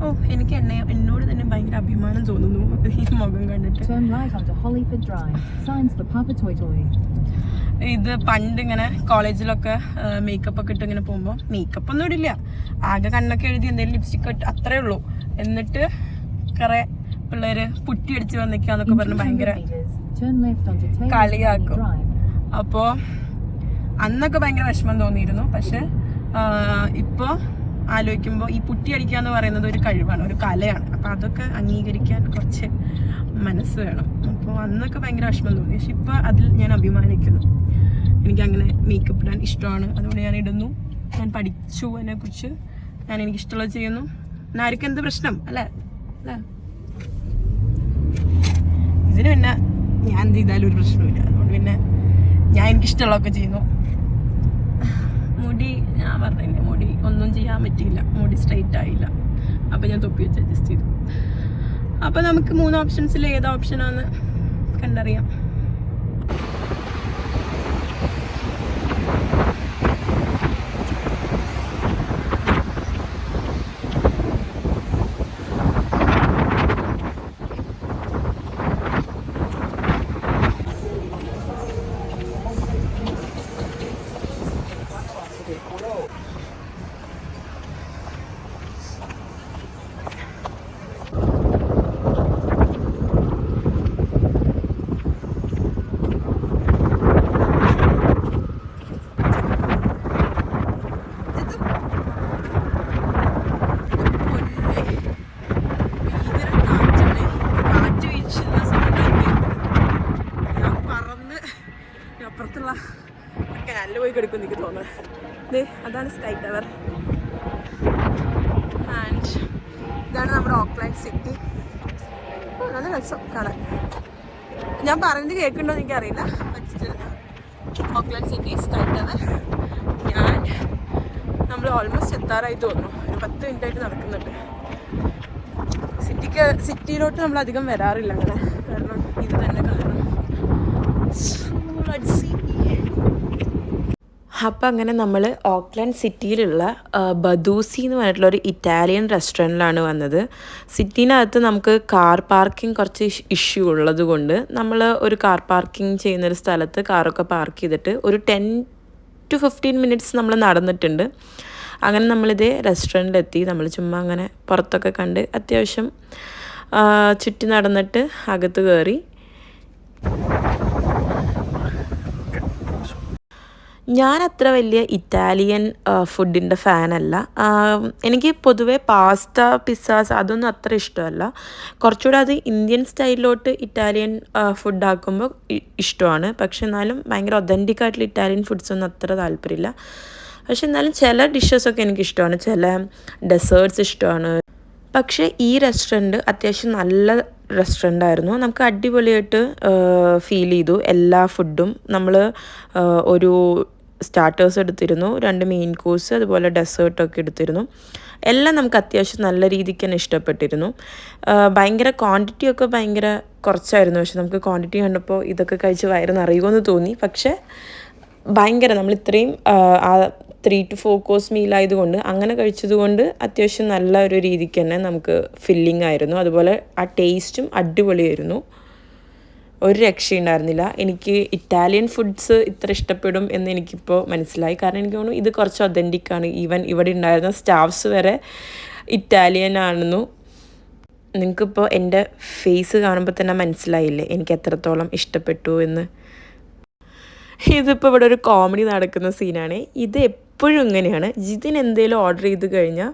ഓ, എനിക്ക് എന്നോട് തന്നെ ഭയങ്കര അഭിമാനം തോന്നുന്നു ഈ മുഖം കണ്ടിട്ട്. ഇത് പണ്ട് ഇങ്ങനെ കോളേജിലൊക്കെ മേക്കപ്പ് ഒക്കെ ഇട്ട് ഇങ്ങനെ പോകുമ്പോൾ, മേക്കപ്പ് ഒന്നും ഇടില്ല, ആകെ കണ്ണൊക്കെ എഴുതി എന്തെങ്കിലും ലിപ്സ്റ്റിക് ഇട്ട് അത്രേ ഉള്ളൂ. എന്നിട്ട് കുറെ പിള്ളേര് പുട്ടി അടിച്ച് വന്നിക്കാന്നൊക്കെ പറഞ്ഞ് ഭയങ്കര കളിയാക്കും. അപ്പോൾ അന്നൊക്കെ ഭയങ്കര വിഷമം തോന്നിയിരുന്നു. പക്ഷെ ഇപ്പോൾ ആലോചിക്കുമ്പോൾ ഈ പുട്ടി അടിക്കുക എന്ന് പറയുന്നത് ഒരു കഴിവാണ്, ഒരു കലയാണ്. അപ്പോൾ അതൊക്കെ അംഗീകരിക്കാൻ കുറച്ച് മനസ്സ് വേണം. അപ്പോൾ അന്നൊക്കെ ഭയങ്കര വിഷമം തോന്നി. പക്ഷെ ഇപ്പോൾ അതിൽ ഞാൻ അഭിമാനിക്കുന്നു. എനിക്കങ്ങനെ മേക്കപ്പ് ഇടാൻ ഇഷ്ടമാണ്, അതുകൊണ്ട് ഞാൻ ഇടുന്നു. ഞാൻ പഠിച്ചു അതിനെക്കുറിച്ച്, ഞാൻ എനിക്കിഷ്ടമുള്ളത് ചെയ്യുന്നു. പിന്നെ ആർക്കും എന്ത് പ്രശ്നം അല്ലേ അല്ലേ? ഇതിന് പിന്നെ ഞാൻ എന്ത് ചെയ്താലും ഒരു പ്രശ്നമില്ല. അതുകൊണ്ട് പിന്നെ ഞാൻ എനിക്കിഷ്ടമുള്ളതൊക്കെ ചെയ്യുന്നു. മുടി ഞാൻ പറഞ്ഞില്ലേ, മുടി ഒന്നും ചെയ്യാൻ പറ്റിയില്ല, മുടി സ്ട്രെയിറ്റ് ആയില്ല. അപ്പോൾ ഞാൻ തൊപ്പി വെച്ച് അഡ്ജസ്റ്റ് ചെയ്തു. അപ്പോൾ നമുക്ക് 3 ഓപ്ഷൻസിൽ ഏത് ഓപ്ഷനാണെന്ന് കണ്ടറിയാം. അപ്പുറത്തുള്ള കനാലിൽ പോയി കിടക്കും എനിക്ക് തോന്നുന്നത്. അതാണ് സ്കൈ ടവർ ആൻഡ് ഇതാണ് നമ്മുടെ ഓക്ലാൻഡ് സിറ്റി. നല്ല രസം കാണാൻ. ഞാൻ പറയുന്നത് കേൾക്കുന്നുണ്ടോ എന്ന് എനിക്കറിയില്ല. Auckland city, sky tower. നമ്മൾ ഓൾമോസ്റ്റ് എത്താറായി തോന്നുന്നു. ഒരു 10 മിനിറ്റായിട്ട് നടക്കുന്നുണ്ട്. സിറ്റിയിലോട്ട് നമ്മൾ അധികം വരാറില്ല അങ്ങനെ, കാരണം ഇത് തന്നെ കാണണം. അപ്പം അങ്ങനെ നമ്മൾ ഓക്ലാൻഡ് സിറ്റിയിലുള്ള ബദൂസി എന്ന് പറഞ്ഞിട്ടുള്ള ഒരു ഇറ്റാലിയൻ റെസ്റ്റോറൻറ്റിലാണ് വന്നത്. സിറ്റീനകത്ത് നമുക്ക് കാർ പാർക്കിംഗ് കുറച്ച് ഇഷ്യൂ ഉള്ളത് കൊണ്ട് നമ്മൾ ഒരു കാർ പാർക്കിംഗ് ചെയ്യുന്നൊരു സ്ഥലത്ത് കാറൊക്കെ പാർക്ക് ചെയ്തിട്ട് ഒരു 10 to 15 മിനിറ്റ്സ് നമ്മൾ നടന്നിട്ടുണ്ട്. അങ്ങനെ നമ്മളിതേ റെസ്റ്റോറൻറ്റിലെത്തി. നമ്മൾ ചുമ്മാ അങ്ങനെ പുറത്തൊക്കെ കണ്ട് അത്യാവശ്യം ചുറ്റി നടന്നിട്ട് അകത്ത് കയറി. ഞാൻ അത്ര വലിയ ഇറ്റാലിയൻ ഫുഡിൻ്റെ ഫാനല്ല. എനിക്ക് പൊതുവേ പാസ്ത, പിസ്സാസ് അതൊന്നും അത്ര ഇഷ്ടമല്ല. കുറച്ചുകൂടെ അത് ഇന്ത്യൻ സ്റ്റൈലിലോട്ട് ഇറ്റാലിയൻ ഫുഡാക്കുമ്പോൾ ഇഷ്ടമാണ്. പക്ഷെ എന്നാലും ഭയങ്കര ഒതൻറ്റിക് ആയിട്ടുള്ള ഇറ്റാലിയൻ ഫുഡ്സൊന്നും അത്ര താല്പര്യമില്ല. പക്ഷെ എന്നാലും ചില ഡിഷസൊക്കെ എനിക്കിഷ്ടമാണ്, ചില ഡെസേർട്ട്സ് ഇഷ്ടമാണ്. പക്ഷേ ഈ റെസ്റ്റോറൻറ്റ് അത്യാവശ്യം നല്ല റെസ്റ്റോറൻ്റ് ആയിരുന്നു. നമുക്ക് അടിപൊളിയായിട്ട് ഫീൽ ചെയ്തു. എല്ലാ ഫുഡും നമ്മൾ ഒരു സ്റ്റാർട്ടേഴ്സ് എടുത്തിരുന്നു, 2 മെയിൻ കോഴ്സ്, അതുപോലെ ഡെസേർട്ടൊക്കെ എടുത്തിരുന്നു. എല്ലാം നമുക്ക് അത്യാവശ്യം നല്ല രീതിക്ക് തന്നെ ഇഷ്ടപ്പെട്ടിരുന്നു. ഭയങ്കര ക്വാണ്ടിറ്റിയൊക്കെ ഭയങ്കര കുറച്ചായിരുന്നു. പക്ഷെ നമുക്ക് ക്വാണ്ടിറ്റി കണ്ടപ്പോൾ ഇതൊക്കെ കഴിച്ച് വയറ് നിറയുമെന്ന് തോന്നി. പക്ഷേ ഭയങ്കര നമ്മൾ ഇത്രയും 3 to 4 കോഴ്സ് മീലായതുകൊണ്ട് അങ്ങനെ കഴിച്ചതുകൊണ്ട് അത്യാവശ്യം നല്ല ഒരു രീതിക്ക് തന്നെ നമുക്ക് ഫില്ലിംഗ് ആയിരുന്നു. അതുപോലെ ആ ടേസ്റ്റും അടിപൊളിയായിരുന്നു. ഒരു രക്ഷയുണ്ടായിരുന്നില്ല. എനിക്ക് ഇറ്റാലിയൻ ഫുഡ്സ് ഇത്ര ഇഷ്ടപ്പെടും എന്ന് എനിക്കിപ്പോൾ മനസ്സിലായി. കാരണം എനിക്ക് തോന്നുന്നു ഇത് കുറച്ച് ഒതൻറ്റിക്കാണ്. ഈവൻ ഇവിടെ ഉണ്ടായിരുന്ന സ്റ്റാഫ്സ് വരെ ഇറ്റാലിയൻ ആണെന്നു. നിങ്ങൾക്കിപ്പോൾ എൻ്റെ ഫേസ് കാണുമ്പോൾ തന്നെ മനസ്സിലായില്ലേ എനിക്ക് എത്രത്തോളം ഇഷ്ടപ്പെട്ടു എന്ന്. ഇതിപ്പോൾ ഇവിടെ ഒരു കോമഡി നടക്കുന്ന സീനാണ്. ഇത് എപ്പോഴും ഇങ്ങനെയാണ്. ജിതിൻ എന്തെങ്കിലും ഓർഡർ ചെയ്ത് കഴിഞ്ഞാൽ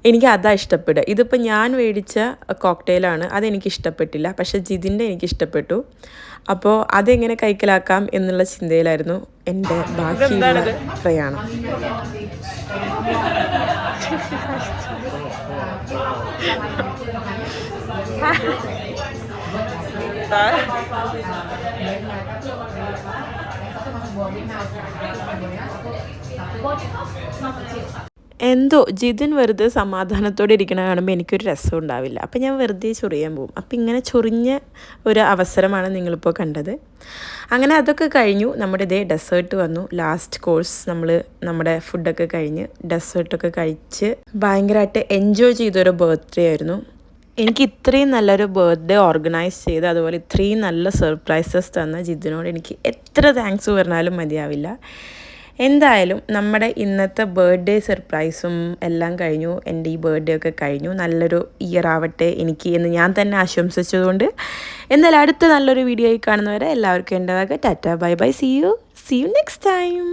എനിക്ക് അതാ ഇഷ്ടപ്പെടുക. ഇതിപ്പോൾ ഞാൻ മേടിച്ച കോക്ടെയിലാണ്, അതെനിക്ക് ഇഷ്ടപ്പെട്ടില്ല. പക്ഷേ ജിതിൻ്റെ എനിക്ക് ഇഷ്ടപ്പെട്ടു. അപ്പോൾ അതെങ്ങനെ കൈക്കലാക്കാം എന്നുള്ള ചിന്തയിലായിരുന്നു എൻ്റെ ബാക്കിയുള്ള പ്രയാണം. എന്തോ ജിതിൻ വെറുതെ സമാധാനത്തോടെ ഇരിക്കണ കാണുമ്പോൾ എനിക്കൊരു രസം ഉണ്ടാവില്ല. അപ്പം ഞാൻ വെറുതെ ചൊറിയാൻ പോകും. അപ്പം ഇങ്ങനെ ചൊറിഞ്ഞ ഒരു അവസരമാണ് നിങ്ങളിപ്പോൾ കണ്ടത്. അങ്ങനെ അതൊക്കെ കഴിഞ്ഞു. നമ്മുടെ ഇതേ ഡെസേർട്ട് വന്നു. ലാസ്റ്റ് കോഴ്സ് നമ്മുടെ ഫുഡൊക്കെ കഴിഞ്ഞ് ഡെസേർട്ടൊക്കെ കഴിച്ച് ഭയങ്കരമായിട്ട് എൻജോയ് ചെയ്തൊരു ബർത്ത്ഡേ ആയിരുന്നു. എനിക്ക് ഇത്രയും നല്ലൊരു ബർത്ത്ഡേ ഓർഗനൈസ് ചെയ്ത് അതുപോലെ ഇത്രയും നല്ല സർപ്രൈസസ് തന്ന ജിതിനോട് എനിക്ക് എത്ര താങ്ക്സ് പറഞ്ഞാലും മതിയാവില്ല. എന്തായാലും നമ്മുടെ ഇന്നത്തെ ബർത്ത്ഡേ സർപ്രൈസും എല്ലാം കഴിഞ്ഞു. എൻ്റെ ഈ ബർത്ത്ഡേ ഒക്കെ കഴിഞ്ഞു. നല്ലൊരു ഇയർ ആവട്ടെ എനിക്ക് എന്ന് ഞാൻ തന്നെ ആശംസിച്ചതുകൊണ്ട് എന്തായാലും അടുത്ത നല്ലൊരു വീഡിയോ ആയി കാണുന്നവരെ എല്ലാവർക്കും എൻ്റെ വക tata bye bye. See you next time.